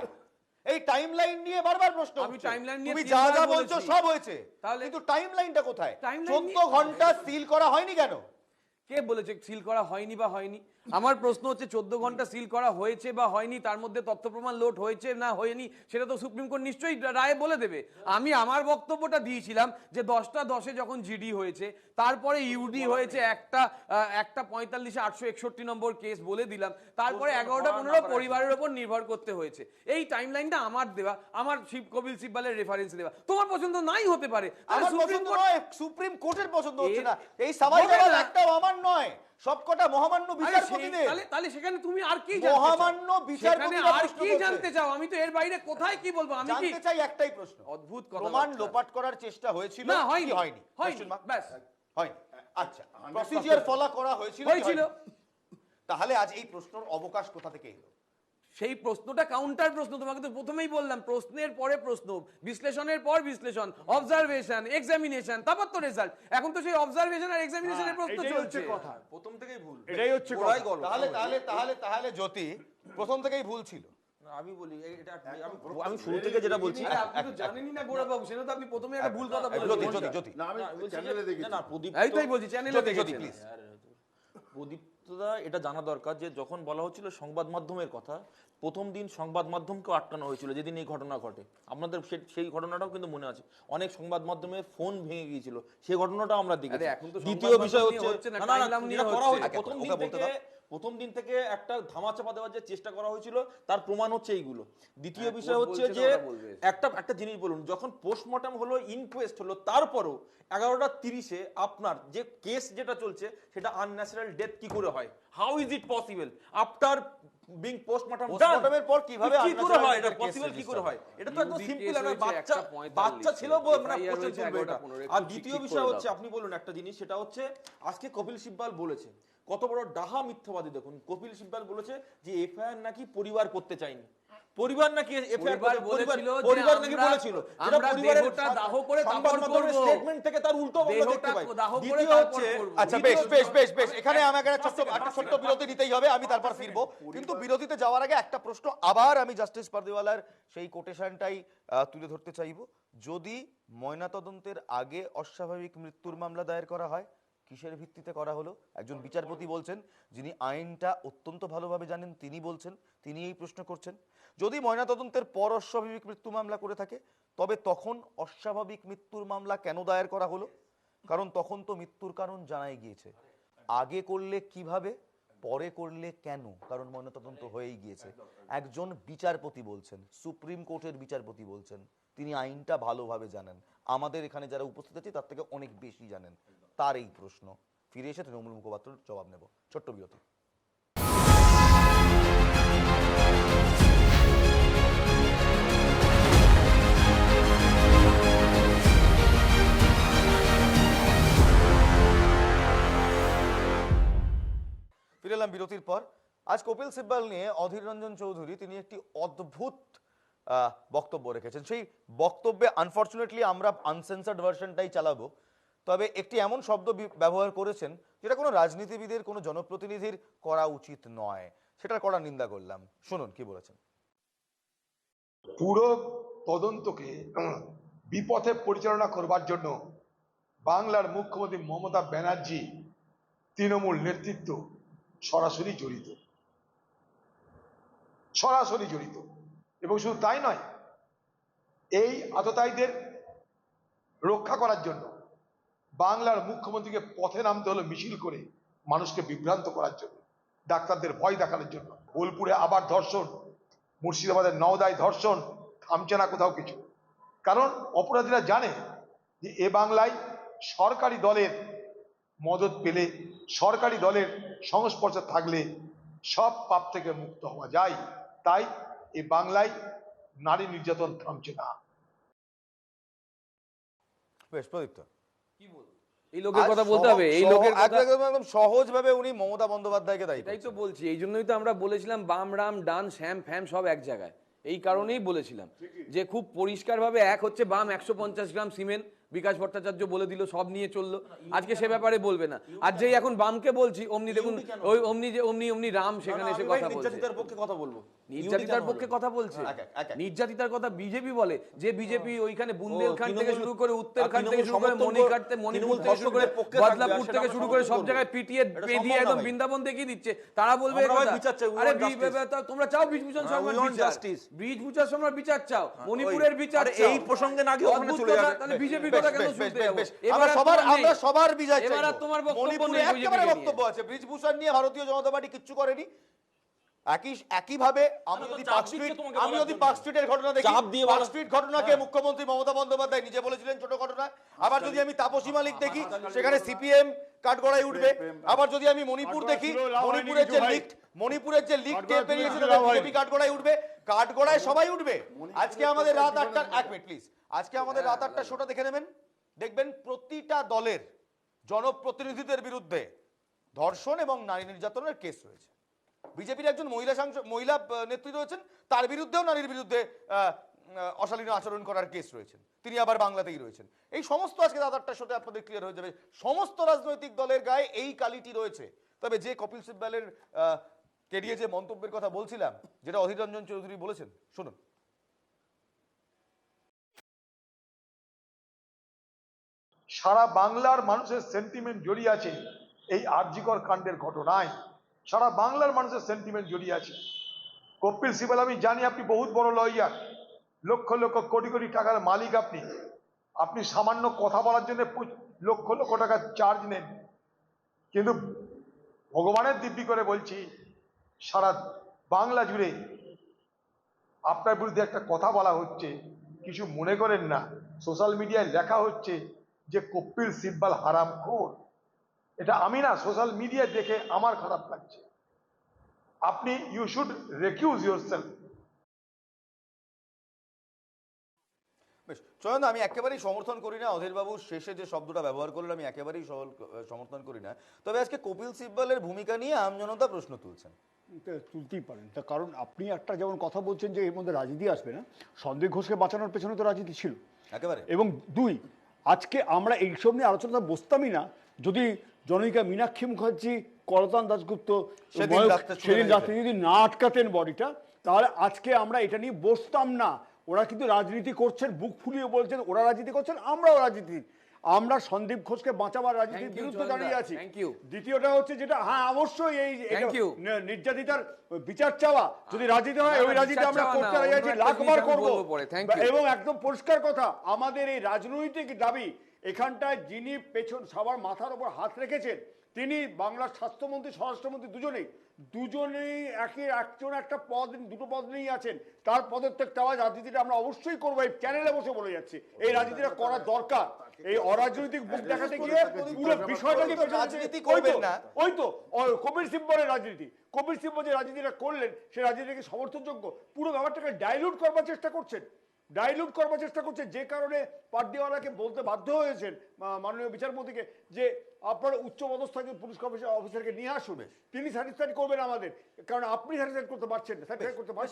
Speaker 1: এই টাইমলাইন নিয়ে বারবার প্রশ্ন।
Speaker 2: আমি টাইমলাইন নিয়ে
Speaker 1: তুমি যা যা বলছো সব হয়েছে,
Speaker 2: তাহলে
Speaker 1: কিন্তু টাইমলাইনটা কোথায়?
Speaker 2: Timeline
Speaker 1: 14 ঘন্টা সিল করা হয়নি কেন?
Speaker 2: কে বলেছে সিল করা হয়নি বা হয়নি? আমার প্রশ্ন হচ্ছে 14 ঘন্টা সিল করা হয়েছে বা হয়নি, তার মধ্যে তথ্য প্রমাণ লোড হয়েছে না হয়নি, সেটা তো সুপ্রিম কোর্ট নিশ্চয়ই রায়ে বলে দেবে। আমি আমার বক্তব্যটা দিয়েছিলাম যে 10টা 10-এ যখন জিডি হয়েছে, তারপরে ইউডি হয়েছে একটা 45-এ 861 নম্বর কেস বলে দিলাম, তারপরে 11টা 15 পরিবারের উপর নির্ভর করতে হয়েছে। এই টাইমলাইনটা আমার দেওয়া, আমার কপিল সিব্বলের রেফারেন্স দেওয়া। তোমার পছন্দ নাই হতে পারে,
Speaker 1: আমার পছন্দ নয়, সুপ্রিম কোর্টের পছন্দ হচ্ছে না। এই সবাই একটাও আমার নয়, সবকটা মহামান্য বিচারপতিদের।
Speaker 2: তাহলে সেখানে তুমি আর কি
Speaker 1: মহামান্য বিচারপতিরা
Speaker 2: আর কি জানতে চাও? আমি তো এর বাইরে কোথায় কি বলবো? আমি কি
Speaker 1: জানতে চাই একটাই প্রশ্ন,
Speaker 2: অদ্ভুত কথা,
Speaker 1: প্রমাণ লোপাট করার চেষ্টা হয়েছিল
Speaker 2: না হয়নি?
Speaker 1: হয়নি,
Speaker 2: ব্যাস
Speaker 1: হয়নি। আচ্ছা, প্রসিজিওর ফলো করা হয়েছিল। তাহলে আজ এই প্রশ্নের অবকাশ কোথা থেকে এলো?
Speaker 2: সেই প্রশ্নটা কাউন্টার প্রশ্ন। তোমাকে তো প্রথমেই বললাম, প্রশ্নের পরে প্রশ্ন, বিশ্লেষণের পর বিশ্লেষণ, অবজারভেশন, এক্সামিনেশন, তারপর তো রেজাল্ট। এখন তো সেই অবজারভেশন আর এক্সামিনেশনের প্রশ্ন চলছে।
Speaker 6: প্রথম থেকেই ভুল,
Speaker 3: এটাই হচ্ছে
Speaker 1: তাহলে জ্যোতি প্রথম থেকেই ভুল ছিল।
Speaker 6: আমি বলি এটা, আমি শুরু থেকে যেটা বলছি,
Speaker 2: আপনি তো জানেনই না গোড়া বাবু, সেটা তো আপনি প্রথমে একটা ভুল কথা বলেছেন।
Speaker 1: জ্যোতি
Speaker 5: না আমি চ্যানেলে দেখেছি।
Speaker 6: না প্রদীপ,
Speaker 2: এই তাই বলছি, চ্যানেলে দেখেছি
Speaker 1: প্লিজ।
Speaker 6: প্রদীপ্তদা এটা জানা দরকার যে যখন বলা হচ্ছিল সংবাদ মাধ্যমের কথা, প্রথম দিন সংবাদ মাধ্যমকেও আটকানো হয়েছিল যেদিন এই ঘটনা ঘটে। আপনাদের সেই ঘটনাটাও কিন্তু মনে আছে, অনেক সংবাদ মাধ্যমে ফোন ভেঙে গিয়েছিল, সেই ঘটনাটাও আমরা দেখেছি। দ্বিতীয় বিষয় হচ্ছে, প্রথম দিন থেকে প্রথম দিন থেকে একটা ধামাচাপা দেওয়ার যে চেষ্টা করা হয়েছিল তার প্রমাণ হচ্ছে এইগুলো। দ্বিতীয়
Speaker 2: হ্যাঁ,
Speaker 6: বিষয়
Speaker 2: কোর্ট
Speaker 6: হচ্ছে
Speaker 2: বলছে তো
Speaker 6: যে
Speaker 2: ওরা বলবে।
Speaker 6: একটা জিনিস বলুন, যখন পোস্টমর্টম হলো, ইনকোয়েস্ট হলো, তারপরও 11:30 আপনার যে কেস যেটা চলছে সেটা আনন্যাচারাল ডেথ কি করে হয়? How is it possible after being post-mortem
Speaker 1: Postmortem এর পর কিভাবে
Speaker 6: কি করে
Speaker 1: unnatural
Speaker 6: হয়? এটা
Speaker 1: death এর case
Speaker 6: পসিবল কি করে
Speaker 1: register
Speaker 6: হয়? এটা তো একদম
Speaker 2: UD
Speaker 6: সিম্পল,
Speaker 2: case
Speaker 6: একটা
Speaker 2: হয়েছে
Speaker 6: বাচ্চা
Speaker 2: 145
Speaker 6: বাচ্চা ছিল মানে
Speaker 2: FIR
Speaker 6: কোশ্চেন
Speaker 2: হয়েছে
Speaker 6: তুলবে এটা।
Speaker 2: 11:15
Speaker 6: আর
Speaker 2: একটু
Speaker 6: দ্বিতীয়
Speaker 2: ঠিক
Speaker 6: বিষয়
Speaker 2: করে
Speaker 6: হচ্ছে,
Speaker 2: দাও।
Speaker 6: আপনি বলুন একটা জিনিস, সেটা হচ্ছে আজকে কপিল সিব্বাল বলেছে, কত বড় ডাহা মিথ্যাবাদী দেখুন। কপিল সিব্বাল বলেছে যে এফআইআর নাকি পরিবার করতে চায়নি। পরিবার নাকি
Speaker 2: পরিবার বলেছিল যে
Speaker 6: পরিবার নাকি
Speaker 2: আমরা-
Speaker 6: বলেছিল,
Speaker 2: আমরা দেহটা দাহ করে তারপর করব।
Speaker 6: স্টেটমেন্ট থেকে তার উল্টো আমরা দেখতে
Speaker 2: দেহটা
Speaker 6: পাই।
Speaker 2: দাহ করে
Speaker 6: দ্বিতীয়
Speaker 2: তারপর
Speaker 6: হচ্ছে
Speaker 2: করব।
Speaker 1: আচ্ছা, বেশ বেশ বেশ বেশ, এখানে আমাকে একটা ছোট্ট বিরতি নিতেই হবে, আমি তারপর ফিরবো। কিন্তু বিরতিতে যাওয়ার আগে একটা প্রশ্ন আবার আমি জাস্টিস পারদিওয়ালার সেই কোটেশনটাই তুলে ধরতে চাইবো। যদি ময়নাতদন্তের আগে অস্বাভাবিক মৃত্যুর মামলা দায়ের করা হয়, কিসের ভিত্তিতে করা হলো? একজন বিচারপতি বলছেন, যিনি আইনটা অত্যন্ত ভালোভাবে জানেন, তিনি বলছেন, তিনি এই প্রশ্ন করছেন। যদি ময়নাতদন্তের পর অস্বাভাবিক মৃত্যু মামলা করে থাকে, তবে তখন অস্বাভাবিক মৃত্যুর মামলা কেন দায়ের করা হলো? কারণ তখন তো মৃত্যুর কারণ জানাই গিয়েছে। আগে করলে কিভাবে, পরে করলে কেন? কারণ ময়নাতদন্ত হয়েই গিয়েছে। একজন বিচারপতি বলছেন, সুপ্রিম কোর্টের বিচারপতি বলছেন, তিনি আইনটা ভালোভাবে জানেন, আমাদের এখানে যারা উপস্থিত আছে তার থেকে অনেক বেশি জানেন। তার এই প্রশ্ন, ফিরে এসে তৃণমূল মুখপাত্রের জবাব নেব। ছোট্ট বিরতি। ফিরে এলাম বিরতির পর। আজ কপিল সিব্বাল নিয়ে অধীর রঞ্জন চৌধুরী তিনি একটি অদ্ভুত বক্তব্য রেখেছেন। সেই বক্তব্যে আনফরচুনেটলি আমরা আনসেন্সার্ড ভার্সনটাই চালাবো, তবে একটি এমন শব্দ ব্যবহার করেছেন যেটা কোনো রাজনীতিবিদের, কোনো জনপ্রতিনিধির করা উচিত নয়। সেটার কড়া নিন্দা করলাম। শুনুন কি বলেছেন।
Speaker 8: পুরো তদন্তকে বিপথে পরিচালনা করবার জন্য বাংলার মুখ্যমন্ত্রী মমতা ব্যানার্জি, তৃণমূল নেতৃত্ব সরাসরি জড়িত, সরাসরি জড়িত। এবং শুধু তাই নয়, এই আততায়ীদের রক্ষা করার জন্য বাংলার মুখ্যমন্ত্রীকে পথে নামতে হলো মিছিল করে, মানুষকে বিভ্রান্ত করার জন্য, ডাক্তারদের ভয় দেখানোর জন্য। বোলপুরে আবার ধর্ষণ, মুর্শিদাবাদের নওদায় ধর্ষণ, থামছে না কোথাও কিছু। কারণ অপরাধীরা জানে যে এ বাংলায় সরকারি দলের মদত পেলে, সরকারি দলের সংস্পর্শে থাকলে সব পাপ থেকে মুক্ত হওয়া যায়। তাই এ বাংলায় নারী নির্যাতন থামছে না।
Speaker 1: বেশ, প্রদীপ্ত।
Speaker 2: এই লোকের কথা বলতে হবে, এই লোকের কথা
Speaker 1: একদম সহজভাবে উনি মমতা বন্দ্যোপাধ্যায়কে দায়ী
Speaker 2: তাই তো
Speaker 1: করছেন।
Speaker 2: বলছি। এই জন্যই তো আমরা বলেছিলাম বাম রাম ডান শ্যাম ফ্যাম সব এক জায়গায়। এই কারণেই বলেছিলাম যে খুব পরিষ্কারভাবে এক হচ্ছে বাম 150 গ্রাম সিমেন্ট, বিকাশ ভট্টাচার্য বলে দিল, সব নিয়ে চললো। আজকে সে ব্যাপারে বলবে না। আর যেই এখন বামকে বলছি, অমনি দেখুন ওই অমনি রাম সেখানে এসে কথা বলছে।
Speaker 6: নির্যাতিতার পক্ষে কথা বলবো,
Speaker 2: নির্যাতিতার পক্ষে কথা বলছে। নির্যাতিতার কথা বিজেপি বলে, যে বিজেপি ওইখানে বুন্দেলখান্ড থেকে শুরু করে উত্তরখান্ড থেকে শুরু করে মণিপুর থেকে শুরু করে বদলাপুর থেকে শুরু করে সব জায়গায় পিটিয়ে পেটিয়ে একদম বৃন্দাবন দেখিয়ে দিচ্ছে। তারা বলবে আরে তোমরা চাও ব্রিজভূষণ শর্মার বিচার, ব্রিজভূষণ শর্মার বিচার চাও, মণিপুরের বিচার চাও।
Speaker 6: এই প্রসঙ্গে না গিয়ে ওখানে চলে যাবে।
Speaker 2: তাহলে বিজেপি কথা কেন শুনতে যাবো?
Speaker 1: আমরা সবার বিজয়
Speaker 2: এবার আর
Speaker 1: চাইবো।
Speaker 2: তোমার বক্তব্য
Speaker 1: মণিপুরে
Speaker 2: নেই,
Speaker 1: একেবারে
Speaker 2: বিজেপিকে
Speaker 1: বক্তব্য আছে, ব্রিজভূষণ নিয়ে ভারতীয় জনতা পার্টি কিচ্ছু করেনি। একইভাবে আমি যদি পার্ক স্ট্রিটের ঘটনা দেখি, পার্ক স্ট্রিট ঘটনাকে মুখ্যমন্ত্রী মমতা বন্দ্যোপাধ্যায় নিজে বলেছিলেন ছোট ঘটনা। আবার যদি আমি তাপসী মালিক দেখি, সেখানে সিপিএম কাঠগড়ায় উঠবে। আবার যদি আমি মণিপুর দেখি, মণিপুরের যে লিক টেপ বেরিয়েছে তাতে বিজেপি কাঠগড়ায় উঠবে। কাঠগড়ায় সবাই উঠবে। আজকে আমাদের রাত 8টা, 1 মিনিট প্লিজ, আজকে আমাদের রাত 8টার শোটা দেখে নেবেন, দেখবেন প্রতিটা দলের জনপ্রতিনিধিদের বিরুদ্ধে ধর্ষণ এবং নারী নির্যাতনের কেস রয়েছে। বিজেপির একজন মহিলা নেত্রী রয়েছেন, তার বিরুদ্ধেও নারীর বিরুদ্ধে অশালীন আচরণ করার কেস রয়েছেন, তিনি আবার বাংলাতেই রয়েছেন। এই সমস্ত আজকে রাত 8টার সাথে আপনাদের ক্লিয়ার হয়ে যাবে, সমস্ত রাজনৈতিক দলের গায়ে এই কালিটি রয়েছে। তবে যে কপিল সিব্বালের কেরিয়ে যে মন্তব্যের কথা বলছিলাম, যেটা অধীর রঞ্জন চৌধুরী বলেছেন, শুনুন।
Speaker 8: সারা বাংলার মানুষের সেন্টিমেন্ট জড়িয়ে আছে এই আরজিকর কাণ্ডের ঘটনায়। সারা বাংলার মানুষের সেন্টিমেন্ট জড়িয়ে আছে। কপিল সিবাল, আমি জানি আপনি বহুত বড় লয়ার, লক্ষ লক্ষ কোটি কোটি টাকার মালিক। আপনি সামান্য কথা বলার জন্য লক্ষ লক্ষ টাকা চার্জ নেন, কিন্তু ভগবানের দিব্যি করে বলছি, সারা বাংলা জুড়ে আপনার বিরুদ্ধে একটা কথা বলা হচ্ছে, কিছু মনে করেন না। সোশ্যাল মিডিয়ায় লেখা হচ্ছে যে কপিল সিব্বল হারামখোর। এটা আমি না, সোশ্যাল মিডিয়ায় দেখে আমার খারাপ লাগছে। আপনি ইউ শুড রেকিউজ ইয়োরসেলফ।
Speaker 1: বেশ, চয়ন, আমি একেবারেই সমর্থন করি না অধীরবাবুর শেষে যে শব্দটা ব্যবহার করলেন, আমি একেবারেই সমর্থন করি না। তবে আজকে কপিল সিব্বলের ভূমিকা নিয়ে আমজনতা প্রশ্ন তুলছেন।
Speaker 3: তুলতেই পারেন, তার কারণ আপনি একটা যেমন কথা বলছেন যে এর মধ্যে রাজনীতি আসবে না, সন্দীপ ঘোষকে বাঁচানোর পেছনে তো রাজনীতি ছিল
Speaker 1: একেবারে।
Speaker 3: এবং দুই, আজকে আমরা এইসব নিয়ে আলোচনা বসতামই না যদি জনৈকা মীনাক্ষী মুখার্জি, করতান দাশগুপ্ত সেদিন রাত্রে যদি না আটকাতেন বডিটা, তাহলে আজকে আমরা এটা নিয়ে বসতাম না। ওরা কিন্তু রাজনীতি করছেন, বুক ফুলিয়ে বলছেন ওরা রাজনীতি করছেন, আমরাও রাজনীতি। আমরা সন্দীপ ঘোষকে বাঁচাবার রাজনীতির বিরুদ্ধে দাঁড়িয়ে আছি। দ্বিতীয়টা হচ্ছে যেটা, হ্যাঁ অবশ্যই এই নির্যাতিতার বিচার চাওয়া যদি রাজনীতি হয়, ওই রাজনীতি আমরা করতে রাজি আছি, লাখবার করবো। এবং একদম পরিষ্কার কথা, আমাদের এই রাজনৈতিক দাবি, এখানটায় যিনি পেছন সবার মাথার উপর হাত রেখেছেন তিনি বাংলার স্বাস্থ্যমন্ত্রী, স্বরাষ্ট্রমন্ত্রী, দুজনেই একজন একটা পদ, দুটো পদ নিয়েই আছেন। তার পদত্যাগ চাওয়া রাজনীতিটা আমরা অবশ্যই করবো, এই চ্যানেলে বসে বলে যাচ্ছি এই রাজনীতিটা করা দরকার। এই অরাজনৈতিক মুখ দেখাতে গিয়ে পুরো বিষয়টাকে রাজনীতি করবেন না। ওই তো কপিল সিব্বলের রাজনীতি, কপিল সিব্বল যে রাজনীতিটা করলেন সেই রাজনীতিকে সমর্থনযোগ্য, পুরো ব্যাপারটাকে ডাইলুট করবার চেষ্টা করছেন, যে কারণে পাড্ডিওয়ালাকে বলতে বাধ্য হয়েছেন মাননীয় বিচারপতিকে যে আপনার উচ্চ পদস্থকে পুলিশ অফিসারকে নিয়ে আসুন, তিনি স্যাটিসফাইড করবেন আমাদের, কারণ আপনি স্যাটিসফাইড করতে পারছেন না।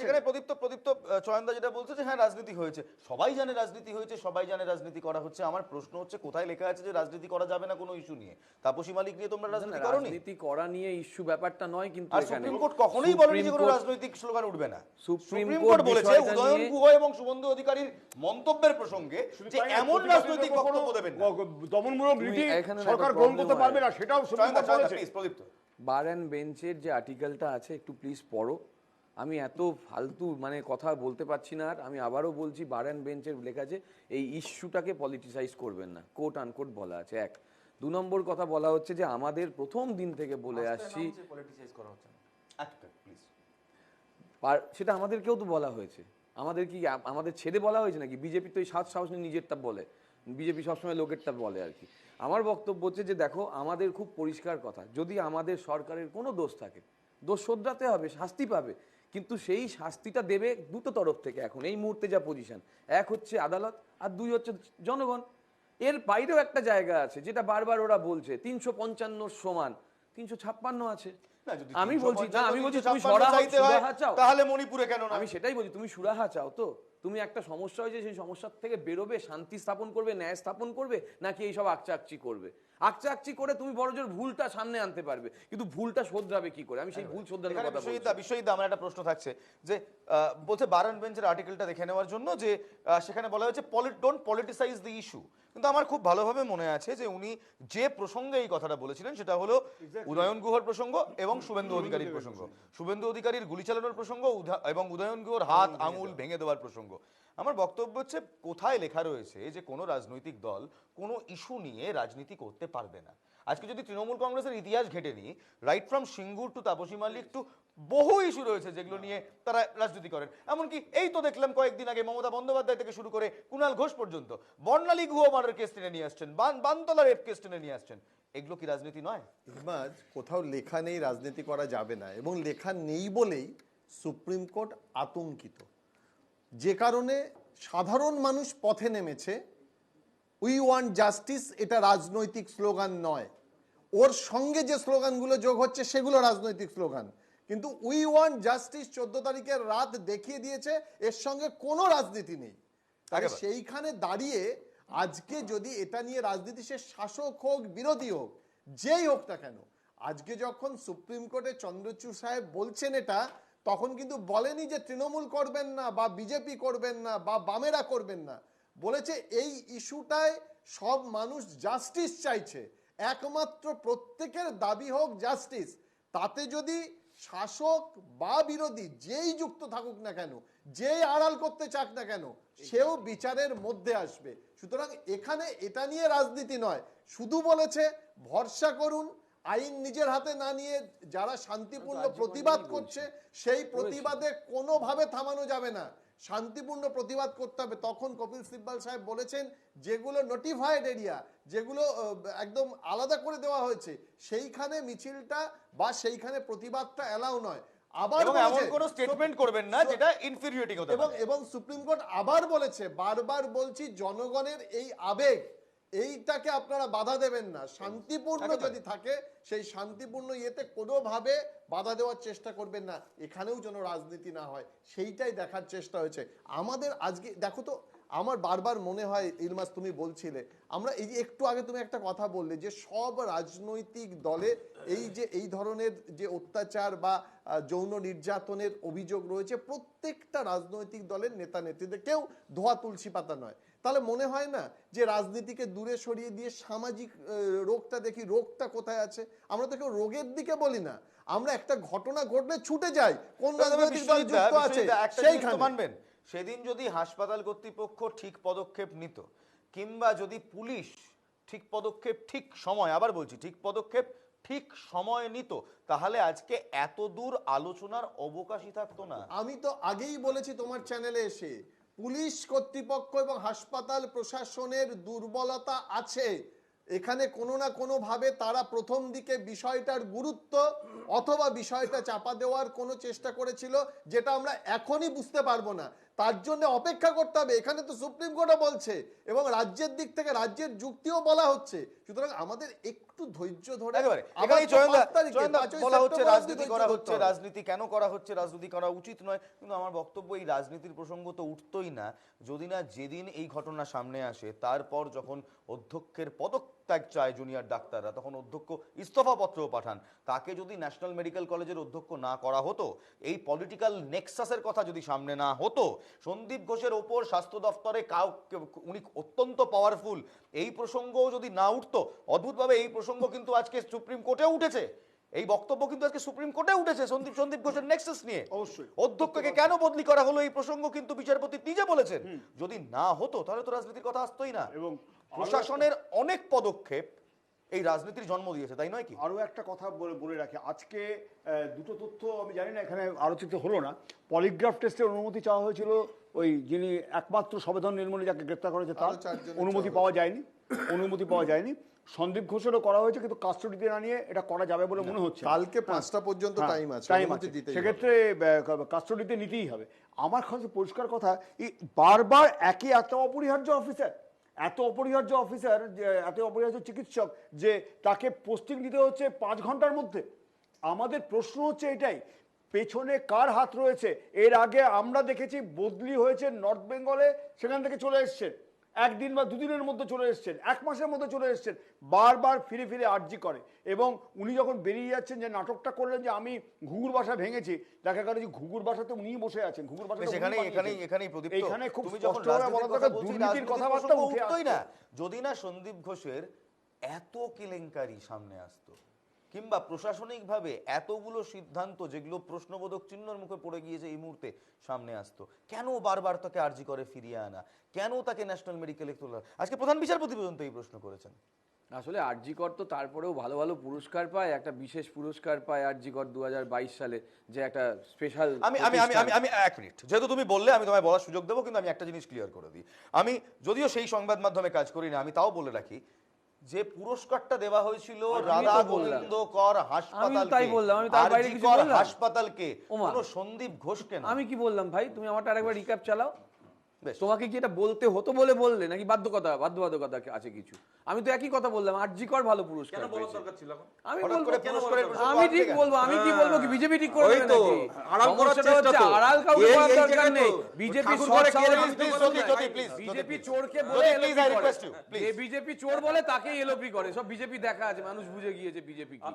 Speaker 1: সেখানে প্রদীপ্ত চয়নদা যেটা বলছে যে হ্যাঁ রাজনীতি হয়েছে, সবাই জানে রাজনীতি হয়েছে, সবাই জানে রাজনীতি করা হচ্ছে। আমার প্রশ্ন হচ্ছে কোথায় লেখা আছে যে রাজনীতি করা যাবে না কোনো ইস্যু নিয়ে? তাপসী মালিক নিয়ে তোমরা রাজনীতি করোনি?
Speaker 2: রাজনীতি করা নিয়ে ইস্যু ব্যাপারটা নয়, কিন্তু
Speaker 1: আর সুপ্রিম কোর্ট কখনোই বলেনি যে কোনো রাজনৈতিক স্লোগান উঠবে না। সুপ্রিম কোর্ট বলেছে উদয়ন গুহ এবং শুভেন্দু অধিকারীর মন্তব্যের প্রসঙ্গে যে এমন রাজনৈতিক বক্তব্য দেবেন না,
Speaker 3: দমনমূলক নীতি সরকার গ্রহণ করতে পারবে না, সেটাও সুপ্রিম কোর্ট বলেছে।
Speaker 2: বার অ্যান্ড বেঞ্চের যে আর্টিকেলটা আছে একটু প্লিজ পড়ো। আমি এত ফালতু কথা বলতে পারছি না। আর আমি আবারও বলছি, বার অ্যান্ড বেঞ্চের লেখা আছে এই ইস্যুটাকে পলিটিসাইজ করবেন না, কোট আনকোট বলা আছে। এক, 2 নম্বর কথা বলা হচ্ছে যে আমাদের প্রথম দিন থেকে বলে আসছি, সেটা আমাদেরকেও তো বলা হয়েছে। আমাদের ছেড়ে বলা হয়েছে নাকি? বিজেপি তো এই সাহস নিয়ে নিজেরটা বলে, বিজেপি সবসময় লোকেরটা বলে আর কি। আমার বক্তব্য হচ্ছে যে দেখো, আমাদের খুব পরিষ্কার কথা, যদি আমাদের সরকারের কোনো দোষ থাকে, দোষ শোধরাতে হবে, শাস্তি পাবে, কিন্তু সেই শাস্তিটা দেবে দুটো তরফ থেকে। এখন এই মুহূর্তে যা পজিশন, এক হচ্ছে আদালত আর 2 হচ্ছে জনগণ। এর বাইরেও একটা জায়গা আছে যেটা বারবার ওরা বলছে 355 সমান 356 আছে। আমি বলছি তুমি সুরাহা চাও,
Speaker 1: তাহলে মণিপুরে কেন না?
Speaker 2: আমি সেটাই বলছি, তুমি সুরাহা চাও তো? তুমি একটা সমস্যা হয়েছে, সেই সমস্যার থেকে বেরোবে, শান্তি স্থাপন করবে, ন্যায় স্থাপন করবে, নাকি এইসব আকচাকচি করবে? আকচাকচি করে তুমি বড়জোর ভুলটা সামনে আনতে পারবে, কিন্তু ভুলটা শোধরাবে কি করে? আমি সেই ভুল শোধরানোর কথা বলছি।
Speaker 1: বিশ্বজিৎ, আমার একটা প্রশ্ন থাকছে যে বলছে বার অ্যান্ড বেঞ্চের আর্টিকেলটা দেখে নেওয়ার জন্য, যে সেখানে বলা হয়েছে ডোন্ট পলিটিসাইজ দ্য ইস্যু। কিন্তু আমার খুব ভালোভাবে মনে আছে যে উনি যে প্রসঙ্গে এই কথাটা বলেছিলেন সেটা হলো উদয়ন গুহর প্রসঙ্গ এবং শুভেন্দু অধিকারীর প্রসঙ্গ, শুভেন্দু অধিকারীর গুলি চালানোর প্রসঙ্গ এবং উদয়ন গুহর হাত আঙুল ভেঙে দেওয়ার প্রসঙ্গ। আমার বক্তব্য হচ্ছে, কোথায় লেখা রয়েছে যে কোনো রাজনৈতিক দল কোনো ইস্যু নিয়ে রাজনীতি করতে পারবে না? আজকে যদি তৃণমূল কংগ্রেসের ইতিহাস ঘেটে নিই, right from Singur to Tapasi Malik to বহু ইস্যু রয়েছে যেগুলো নিয়ে তারা রাজনীতি করেন। এমনকি এই তো দেখলাম কয়েকদিন আগে মমতা বন্দ্যোপাধ্যায় থেকে শুরু করে কুণাল ঘোষ পর্যন্ত বর্ণালী গুহ মার্ডার কেস টেনে নিয়ে আসছেন, বানতলা রেপ কেস টেনে নিয়ে আসছেন। এগুলো কি রাজনীতি নয়?
Speaker 7: কোথাও লেখা নেই রাজনীতি করা যাবে না, এবং লেখা নেই বলেই সুপ্রিম কোর্ট আতঙ্কিত, যে কারণে সাধারণ মানুষ পথে নেমেছে। উই ওয়ান্ট জাস্টিস এটা রাজনৈতিক স্লোগান নয়, ওর সঙ্গে যে স্লোগানগুলো যোগ হচ্ছে সেগুলো রাজনৈতিক স্লোগান, কিন্তু উই ওয়ান্ট জাস্টিস 14 তারিখের রাত দেখিয়ে দিয়েছে এর সঙ্গে কোনো রাজনীতি নেই। সেইখানে দাঁড়িয়ে আজকে যদি এটা নিয়ে রাজনীতি, সে শাসক হোক বিরোধী হোক যেই হোক না কেন, আজকে যখন সুপ্রিম কোর্টে চন্দ্রচূড় সাহেব বলছেন এটা, তখন কিন্তু বলেনি যে তৃণমূল করবেন না বা বিজেপি করবেন না বা বামেরা করবেন না, বলেছে এই ইস্যুটায় সব মানুষ জাস্টিস চাইছে, একমাত্র প্রত্যেকের দাবি হোক জাস্টিস। তাতে যদি শাসক বা বিরোধী যেই যুক্ত থাকুক না কেন, যেই আড়াল করতে চাক না কেন, সেও বিচারের মধ্যে আসবে। সুতরাং এখানে এটা নিয়ে রাজনীতি নয়, শুধু বলেছে ভরসা করুন, আইন নিজের হাতে না নিয়ে যারা শান্তিপূর্ণ প্রতিবাদ করছে সেই প্রতিবাদে কোনোভাবে থামানো যাবে না, শান্তিপূর্ণ প্রতিবাদ করতে হবে। তখন কপিল সিব্বল সাহেব বলেছেন যেগুলো নোটিফাইড এরিয়া, যেগুলো একদম আলাদা করে দেওয়া হয়েছে, সেইখানে মিছিলটা বা সেইখানে প্রতিবাদটা এলাও নয়। আবার
Speaker 1: এমন কোনো স্টেটমেন্ট করবেন না যেটা ইনফিরিয়েটিং হতে পারে।
Speaker 7: এবং সুপ্রিম কোর্ট আবার বলেছে, বারবার বলছি, জনগণের এই আবেগ, এইটাকে আপনারা বাধা দেবেন না, শান্তিপূর্ণ যদি থাকে সেই শান্তিপূর্ণ ইয়েতে কোনোভাবে বাধা দেওয়ার চেষ্টা করবেন না, এখানেও যেন রাজনীতি না হয় সেইটাই দেখার চেষ্টা হয়েছে আমাদের। আজকে দেখো তো, আমার বারবার মনে হয় ইলমাস, তুমি বলছিলে, আমরা এই যে একটু আগে তুমি একটা কথা বললে যে সব রাজনৈতিক দলে এই ধরনের যে অত্যাচার বা যৌন নির্যাতনের অভিযোগ রয়েছে, প্রত্যেকটা রাজনৈতিক দলের নেতা নেত্রীদের কেউ ধোয়া তুলসী পাতা নয়। তাহলে মনে হয় না যে রাজনীতিকে দূরে সরিয়ে দিয়ে সামাজিক রোগটা দেখি, রোগটা কোথায় আছে? আমরা তো কেউ রোগের দিকে বলি না, আমরা একটা ঘটনা ঘটলে ছুটে যাই কোন রাজনৈতিক দল যুক্ত আছে সেইখানে।
Speaker 1: মানবেন সেদিন যদি হাসপাতাল কর্তৃপক্ষ ঠিক পদক্ষেপ নিত, কিংবা যদি পুলিশ ঠিক পদক্ষেপ ঠিক সময়, আবার বলছি ঠিক পদক্ষেপ ঠিক সময় নিত, তাহলে আজকে এত দূর আলোচনার অবকাশই থাকতো না।
Speaker 7: আমি তো আগেই বলেছি তোমার চ্যানেলে এসে, পুলিশ কর্তৃপক্ষ এবং হাসপাতাল প্রশাসনের দুর্বলতা আছে এখানে। কোনো না কোনো ভাবে তারা প্রথম দিকে বিষয়টার গুরুত্ব অথবা বিষয়টা চাপা দেওয়ার কোনো চেষ্টা করেছিল, যেটা আমরা এখনই বুঝতে পারবো না। তার জন্য অপেক্ষা করতে হবে। এখানে তো সুপ্রিম কোর্টও বলছে এবং রাজ্যের দিক থেকে রাজ্যের যুক্তিও বলা হচ্ছে। সুতরাং আমাদের একটু ধৈর্য ধরে,
Speaker 1: রাজনীতি করা হচ্ছে, রাজনীতি কেন করা হচ্ছে, রাজনীতি করা উচিত নয়, কিন্তু আমার বক্তব্য এই রাজনীতির প্রসঙ্গ তো উঠতোই না যদি না যেদিন এই ঘটনা সামনে আসে তারপর যখন অধ্যক্ষের পদত্যাগ চায় জুনিয়র ডাক্তাররা, তখন অধ্যক্ষ ইস্তফা পত্র পাঠান। তাকে যদি ন্যাশনাল মেডিকেল কলেজের অধ্যক্ষ না করা হতো, এই পলিটিক্যাল নেক্সাসের কথা যদি সামনে না হতো, সন্দীপ ঘোষের ওপর স্বাস্থ্য দপ্তরে উনি অত্যন্ত পাওয়ারফুল, এই প্রসঙ্গও যদি না উঠতো, অদ্ভুতভাবে এই প্রসঙ্গ কিন্তু আজকে সুপ্রিম কোর্টে উঠেছে, এই বক্তব্য কিন্তু আজকে সুপ্রিম কোর্টে উঠেছে সন্দীপ ঘোষের নেক্সাস নিয়ে।
Speaker 3: অবশ্যই
Speaker 1: অধ্যক্ষকে কেন বদলি করা হলো এই প্রসঙ্গ কিন্তু বিচারপতি নিজে বলেছেন। যদি না হতো তাহলে তো রাজনীতির কথা আসতোই না। এবং প্রশাসনের অনেক পদক্ষেপ এই রাজনীতির জন্ম দিয়েছে, তাই নয় কি?
Speaker 3: আরো একটা কথা বলে রাখি, আজকে দুটো তথ্য আমি জানি না এখানে আলোচিত হলো না। পলিগ্রাফ টেস্টের অনুমতি চাওয়া হয়েছিল, ওই যিনি একমাত্র সবেদন নীলমণি যাকে গ্রেপ্তার করেছে তার অনুমতি পাওয়া যায়নি। সন্দীপ ঘোষেরও করা হয়েছে, কিন্তু কাস্টডিতে না নিয়ে এটা করা যাবে বলে মনে হচ্ছে।
Speaker 7: কালকে 5টা পর্যন্ত টাইম আছে,
Speaker 3: সেক্ষেত্রে কাস্টডিতে নিতেই হবে। আমার কাছে পরিষ্কার কথা, এই বারবার একই এত অপরিহার্য চিকিৎসক যে তাকে পোস্টিং দিতে হচ্ছে 5 ঘন্টার মধ্যে। আমাদের প্রশ্ন হচ্ছে এটাই, পেছনে কার হাত রয়েছে? এর আগে আমরা দেখেছি বদলি হয়েছে নর্থ বেঙ্গলে, সেখান থেকে চলে এসছেন, একদিন বা দুদিনের মধ্যে চলে এসছেন, 1 মাসের মধ্যে চলে এসছেন, বারবার ফিরে ফিরে আর্জি করে। এবং উনি যখন বেরিয়ে যাচ্ছেন, যে নাটকটা করলেন যে আমি ঘুঘুর বাসা ভেঙেছি, দেখা গেল যে ঘুঘুর বাসাতে উনিই বসে আছেন। ঘুঘুর বাসা এখানে খুব স্পষ্টভাবে বলা দরকার, দুর্নীতির কথাবার্তা উঠতোই না
Speaker 1: যদি না সন্দীপ ঘোষের এত কেলেঙ্কারি সামনে আসতো, কিংবা প্রশাসনিকভাবে এতগুলো সিদ্ধান্ত যেগুলো প্রশ্নবোধক চিহ্নের মুখে পড়ে গিয়েছে এই মুহূর্তে সামনে আসতো। কেন বারবার তাকে আরজি করে ফিরিয়ে আনা, কেন তাকে ন্যাশনাল মেডিকেলে তোলা? আজকে প্রধান বিচারপতি পর্যন্ত এই প্রশ্ন করেছেন।
Speaker 2: আসলে আরজিকর তো তারপরেও ভালো ভালো পুরস্কার পায়, একটা বিশেষ পুরস্কার পায় আরজিকর 2022 সালে, যে একটা স্পেশাল।
Speaker 1: আমি 1 মিনিট, যেহেতু তুমি বললে আমি তোমায় বলার সুযোগ দেবো, কিন্তু আমি একটা জিনিস ক্লিয়ার করে দিই। আমি যদিও সেই সংবাদ মাধ্যমে কাজ করি না, আমি তাও বলে রাখি যে পুরস্কারটা দেওয়া হয়েছিল রাধা গোবিন্দ কর হাসপাতালকে, কোনো সন্দীপ ঘোষকে না।
Speaker 2: আমি কি বললাম ভাই? তুমি আমারটা আরেকবার রিক্যাপ চালাও। তোমাকে কি এটা বলতে হতো বলে বললে, নাকি বাধ্যবাধকতা আছে কিছু? আমি তো একই কথা বললাম, আরজিকর ভালো পুরস্কার পেয়েছে। আমি ঠিক বলবো, আমি কি বলবো কি বিজেপি ঠিক করে দেবে নাকি? সমস্যাটা হচ্ছে আড়াল কাউকে করার দরকার নেই। বিজেপি চোরকে বলে বিজেপি চোর বলে তাকেই এলোপি করে, সব বিজেপি দেখা আছে, মানুষ বুঝে গিয়েছে বিজেপি কি।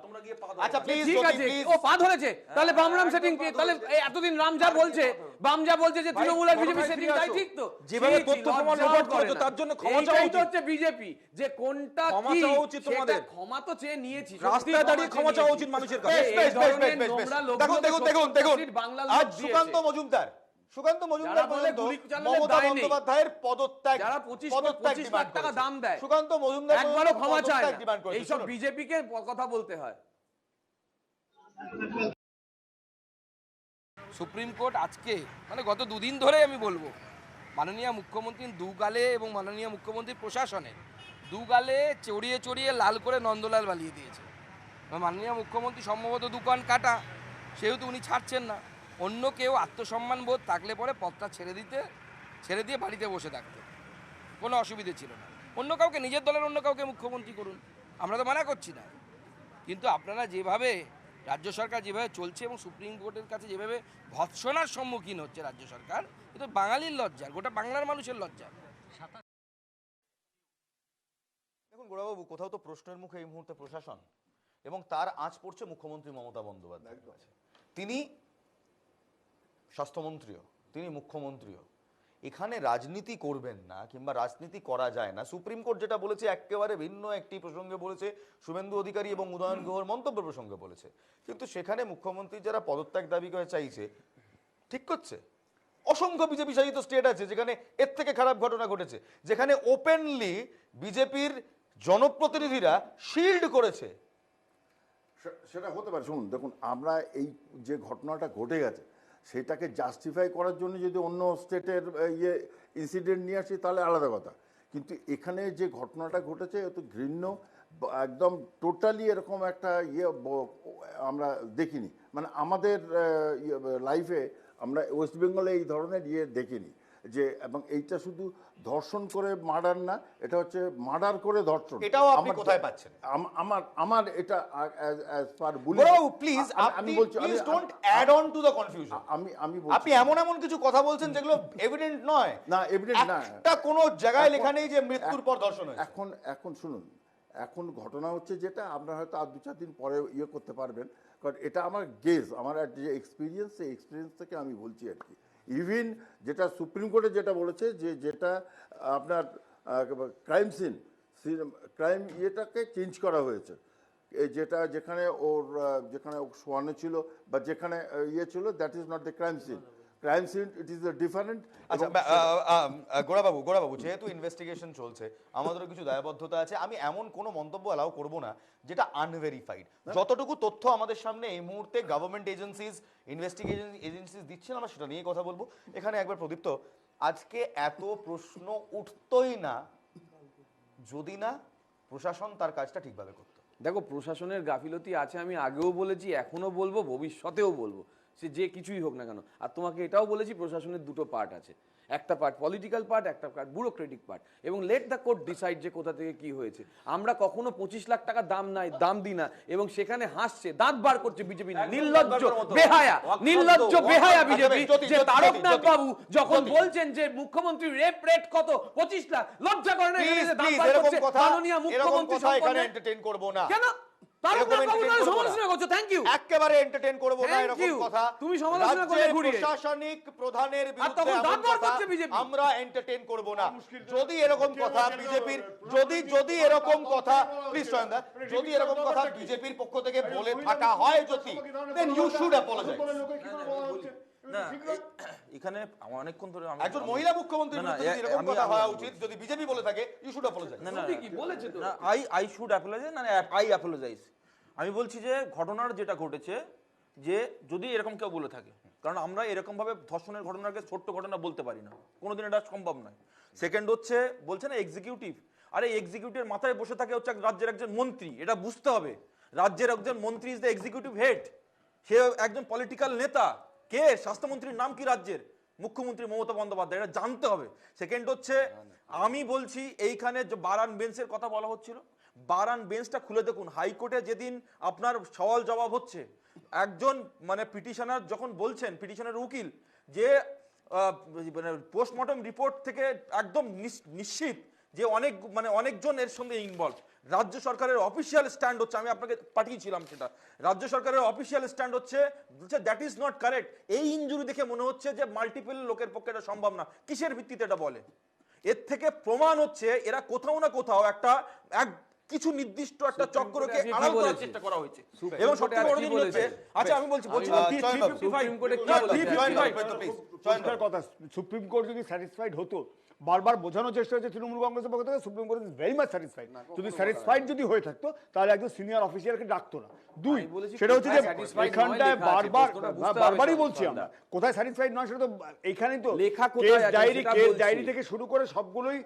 Speaker 2: আচ্ছা ঠিক আছে, ও পা ধরেছে, তাহলে বামরাম সেটিং, তাহলে এতদিন রাম যা বলছে, বাম যা বলছে যে তৃণমূল আর বিজেপি সেটিং তাই ঠিক তো? যেভাবে তথ্য প্রমাণ রেকর্ড করেছো তার জন্য ক্ষমা চাওয়া উচিত। হচ্ছে বিজেপি যে কোনটা ক্ষমা চাওয়া উচিত তোমাদের। ক্ষমা তো চেয়ে নিয়েছি, রাস্তায় দাঁড়িয়ে ক্ষমা চাওয়া উচিত মানুষের কাছে।
Speaker 1: দেখুন আজ সুকান্ত মজুমদার সুকান্ত
Speaker 2: যারা
Speaker 1: মজুমদার
Speaker 2: বলে
Speaker 1: পর্যন্ত
Speaker 2: গুলি চালালে
Speaker 1: মমতা
Speaker 2: দায় নেই।
Speaker 1: বন্দ্যোপাধ্যায়ের পদত্যাগ
Speaker 2: যারা 25
Speaker 1: demand
Speaker 2: লাখ টাকা
Speaker 1: করেছে।
Speaker 2: দাম দেয়,
Speaker 1: সুকান্ত মজুমদার
Speaker 2: একবারও
Speaker 1: পর্যন্ত
Speaker 2: ক্ষমা চায়
Speaker 1: পদত্যাগ
Speaker 2: না।
Speaker 1: demand করেছে।
Speaker 2: এইসব
Speaker 1: শুনুন।
Speaker 2: বিজেপিকে কথা বলতে হয়।
Speaker 9: সুপ্রিম কোর্ট আজকে মানে গত দুদিন ধরে আমি বলবো মাননীয় মুখ্যমন্ত্রীর দুগালে এবং মাননীয় মুখ্যমন্ত্রীর প্রশাসনের দুগালে চড়িয়ে চড়িয়ে লাল করে নন্দলাল বালিয়ে দিয়েছে। এবার মাননীয় মুখ্যমন্ত্রী সম্ভবত দোকান কাটা, সেহেতু উনি ছাড়ছেন না। অন্য কেউ আত্মসম্মান বোধ থাকলে পরে পথটা ছেড়ে দিয়ে বাড়িতে বসে থাকতে কোনো অসুবিধে ছিল না। অন্য কাউকে, নিজের দলের অন্য কাউকে মুখ্যমন্ত্রী করুন, আমরা তো মানা করছি না। কিন্তু আপনারা যেভাবে রাজ্য সরকার যেভাবে চলছে এবং সুপ্রিম কোর্টের কাছে যেভাবে ভৎসনার সম্মুখীন হচ্ছে রাজ্য সরকার, এটা বাঙালির লজ্জা, গোটা বাংলার মানুষের লজ্জা।
Speaker 1: দেখুন গোড়াবাবু, কোথাও তো প্রশ্নের মুখে এই মুহূর্তে প্রশাসন এবং তার আঁচ পড়ছে মুখ্যমন্ত্রী মমতা বন্দ্যোপাধ্যায়ের কাছে। তিনি স্বাস্থ্যমন্ত্রীও, তিনি মুখ্যমন্ত্রীও। এখানে রাজনীতি করবেন না কিংবা রাজনীতি করা যায় না, সুপ্রিম কোর্ট যেটা বলেছে একেবারে ভিন্ন একটি প্রসঙ্গে বলেছে, শুভেন্দু অধিকারী এবং উদয়ন গুহর মন্তব্য প্রসঙ্গে বলেছে। কিন্তু সেখানে মুখ্যমন্ত্রী যারা পদত্যাগ দাবি করে চাইছে, ঠিক করছে। অসংখ্য বিজেপি শাসিত স্টেট আছে যেখানে এর থেকে খারাপ ঘটনা ঘটেছে, যেখানে ওপেনলি বিজেপির জনপ্রতিনিধিরা শিল্ড করেছে।
Speaker 5: সেটা হতে পারে। শুনুন, দেখুন, আমরা এই যে ঘটনাটা ঘটে গেছে সেটাকে জাস্টিফাই করার জন্য যদি অন্য স্টেটের ইনসিডেন্ট নিয়ে আসি তাহলে আলাদা কথা, কিন্তু এখানে যে ঘটনাটা ঘটেছে এত ঘৃণ্য, একদম টোটালি এরকম একটা আমরা দেখিনি, মানে আমাদের লাইফে আমরা ওয়েস্ট বেঙ্গলে এই ধরনের দেখিনি যে, এবং এইটা শুধু ধর্ষণ করে মার্ডার না, এটা হচ্ছে মার্ডার করে ধর্ষণ।
Speaker 1: এটাও আপনি কোথায় পাচ্ছেন?
Speaker 5: আমার এটা
Speaker 1: প্লিজ
Speaker 5: আমি বলছি,
Speaker 1: please don't add on to the confusion.
Speaker 5: আমি
Speaker 1: আপনি এমন কিছু কথা বলছেন যেগুলো এভিডেন্ট নয়।
Speaker 5: না, এভিডেন্ট না,
Speaker 1: একটা কোনো জায়গায় লেখা নেই যে মৃত্যুর পর ধর্ষণ হয়েছে।
Speaker 5: এখন শুনুন, এখন ঘটনা হচ্ছে যেটা আপনারা হয়তো আর 2-4 দিন পরে করতে পারবেন, কারণ এটা আমার গেজ, আমার যে এক্সপিরিয়েন্স, সেই এক্সপিরিয়েন্স থেকে আমি বলছি আর কি। ইভিন যেটা সুপ্রিম কোর্টে যেটা বলেছে যে যেটা আপনার ক্রাইম ইয়েটাকে চেঞ্জ করা হয়েছে, যেটা যেখানে ওর শোয়ানো ছিল বা যেখানে ছিল, that is not the crime scene. Crime scene it is the different.
Speaker 1: আচ্ছা গোড়াবাবু, যেহেতু ইনভেস্টিগেশন চলছে, আমাদেরও কিছু দায়বদ্ধতা আছে। আমি এমন কোনো মন্তব্য অ্যালাউ করব না যেটা আনভেরিফাইড। যতটুকু তথ্য আমাদের সামনে এই মুহূর্তে গভর্নমেন্ট এজেন্সিজ, ইনভেস্টিগেশন এজেন্সিজ দিচ্ছেন, আমরা সেটা নিয়ে কথা বলবো। এখানে একবার প্রদীপ্ত, আজকে এত প্রশ্ন উঠতই না যদি না প্রশাসন তার কাজটা ঠিকভাবে করত।
Speaker 2: দেখো, প্রশাসনের গাফিলতি আছে, আমি আগেও বলেছি, এখনো বলবো, ভবিষ্যতেও বলবো, সে যে কিছুই হোক না কেন। আর তোমাকে এটাও বলেছি, প্রশাসনের দুটো পার্ট আছে, একটা পার্ট পলিটিক্যাল পার্ট, একটা পার্ট ব্যুরোক্রেটিক পার্ট, এবং লেট দ্য কোর্ট ডিসাইড যে কোথা থেকে কি হয়েছে। আমরা কখনো 25 লাখ টাকা দাম দিই না, এবং সেখানে হাসছে, দাঁত বার করছে বিজেপি, নির্লজ্জ বেহায়া বিজেপি। যে তারকনাথ বাবু যখন বলছেন যে মুখ্যমন্ত্রী রেপ রেট কত 25 লাখ, লজ্জা করে না? মাননীয় মুখ্যমন্ত্রী
Speaker 1: এখানে এন্টারটেইন করব না।
Speaker 2: কেন?
Speaker 1: একেবারে এন্টারটেইন করব না এরকম কথা।
Speaker 2: তুমি সমালোচনা করে ঘুরিয়ে
Speaker 1: প্রশাসনিক প্রধানের বিরুদ্ধে আমরা এন্টারটেইন করব না। যদি এরকম কথা বিজেপির যদি এরকম কথা প্লিজ সয়ন্দা, যদি এরকম কথা বিজেপির পক্ষ থেকে বলে থাকা হয় যদি, দেন ইউ শুড অ্যাপোলোজাইজ।
Speaker 6: না, এখানে অনেকক্ষণ ধরে
Speaker 1: একজন মহিলা মুখ্যমন্ত্রীর বিরুদ্ধে যদি এরকম কথা হওয়া উচিত, যদি বিজেপি বলে থাকে, ইউ শুড অ্যাপোলোজাইজ।
Speaker 6: না, কি বলেছে তো, আই শুড অ্যাপোলোজাইজ, না আই অ্যাপোলোজাইজ। আমি বলছি যে ঘটনার যেটা ঘটেছে, যে যদি এরকম কেউ বলে থাকে, কারণ আমরা এরকম ভাবে ধর্ষণের ঘটনাকে ছোট্ট ঘটনা বলতে পারি না, কোনোদিন এটা সম্ভব নয়। সেকেন্ড হচ্ছে, বলছে না এক্সিকিউটিভ, আরে এক্সিকিউটিভের মাথায় বসে থাকে হচ্ছে রাজ্যের একজন মন্ত্রী, এটা বুঝতে হবে। রাজ্যের একজন মন্ত্রী ইজ দ্য এক্সিকিউটিভ হেড, সে একজন পলিটিক্যাল নেতা। কে স্বাস্থ্যমন্ত্রীর নাম কি রাজ্যের? মুখ্যমন্ত্রী মমতা বন্দ্যোপাধ্যায়, এটা জানতে হবে। সেকেন্ড হচ্ছে, আমি বলছি এইখানে যে বারান বেঞ্চের কথা বলা হচ্ছিল, বারান বেঞ্চটা খুলে দেখুন। হাইকোর্টে যেদিন আপনার সওয়াল জবাব হচ্ছে, একজন মানে পিটিশনার যখন বলছেন, পিটিশনের উকিল, যে পোস্টমর্টম রিপোর্ট থেকে একদম নিশ্চিত যে অনেকজন এর সঙ্গে ইনভলভ। রাজ্য সরকারের অফিসিয়াল স্ট্যান্ড হচ্ছে, আমি আপনাকে পাঠিয়েছিলাম সেটা, রাজ্য সরকারের অফিসিয়াল স্ট্যান্ড হচ্ছে দ্যাট ইজ নট কারেক্ট। এই ইনজুরি দেখে মনে হচ্ছে যে মাল্টিপল লোকের পক্ষে এটা সম্ভব না। কিসের ভিত্তিতে এটা বলে? এর থেকে প্রমাণ হচ্ছে এরা কোথাও না কোথাও একটা কিছু নির্দিষ্ট একটা
Speaker 2: সুপ্রিম
Speaker 6: চক্রকে
Speaker 2: কোর্টে আজকে কি
Speaker 6: আড়াল করার
Speaker 2: বলেছে?
Speaker 6: চেষ্টা করা হয়েছে
Speaker 2: সুপ্রিম
Speaker 6: এবং
Speaker 2: কোর্টে
Speaker 6: সবচেয়ে
Speaker 2: আজকে
Speaker 6: বড়
Speaker 2: কি
Speaker 6: জিনিস হচ্ছে,
Speaker 2: বলেছে?
Speaker 6: আচ্ছা আমি বলছি
Speaker 2: সুপ্রিম কোর্টে কি বলেছে?
Speaker 3: পরিষ্কার কথা, সুপ্রিম কোর্ট যদি স্যাটিসফাইড হতো, বারবার বোঝানোর চেষ্টা হচ্ছে তৃণমূল কংগ্রেসের পক্ষ থেকে, supreme court is very much satisfied. যদি স্যাটিসফাইড যদি হয়ে থাকতো তাহলে একজন সিনিয়র অফিসারকে ডাকতো না। দুই,
Speaker 2: আমি বলেছি
Speaker 3: সেটা হচ্ছে যে
Speaker 2: কোথায় satisfied
Speaker 3: এখানটায়
Speaker 2: নয় লেখা আছে,
Speaker 3: বারবার
Speaker 2: প্রশ্নটা বুঝতে হবে
Speaker 3: বারবারই
Speaker 2: সব
Speaker 3: বলছি আমরা কোথায় স্যাটিসফাইড নয়, সেটা তো এইখানেই তো
Speaker 2: লেখা কোথায়
Speaker 3: কেস
Speaker 2: আছে
Speaker 3: ডায়েরি,
Speaker 2: সেটা
Speaker 3: কেস
Speaker 2: বলছি।
Speaker 3: ডায়েরি থেকে শুরু করে সবগুলোই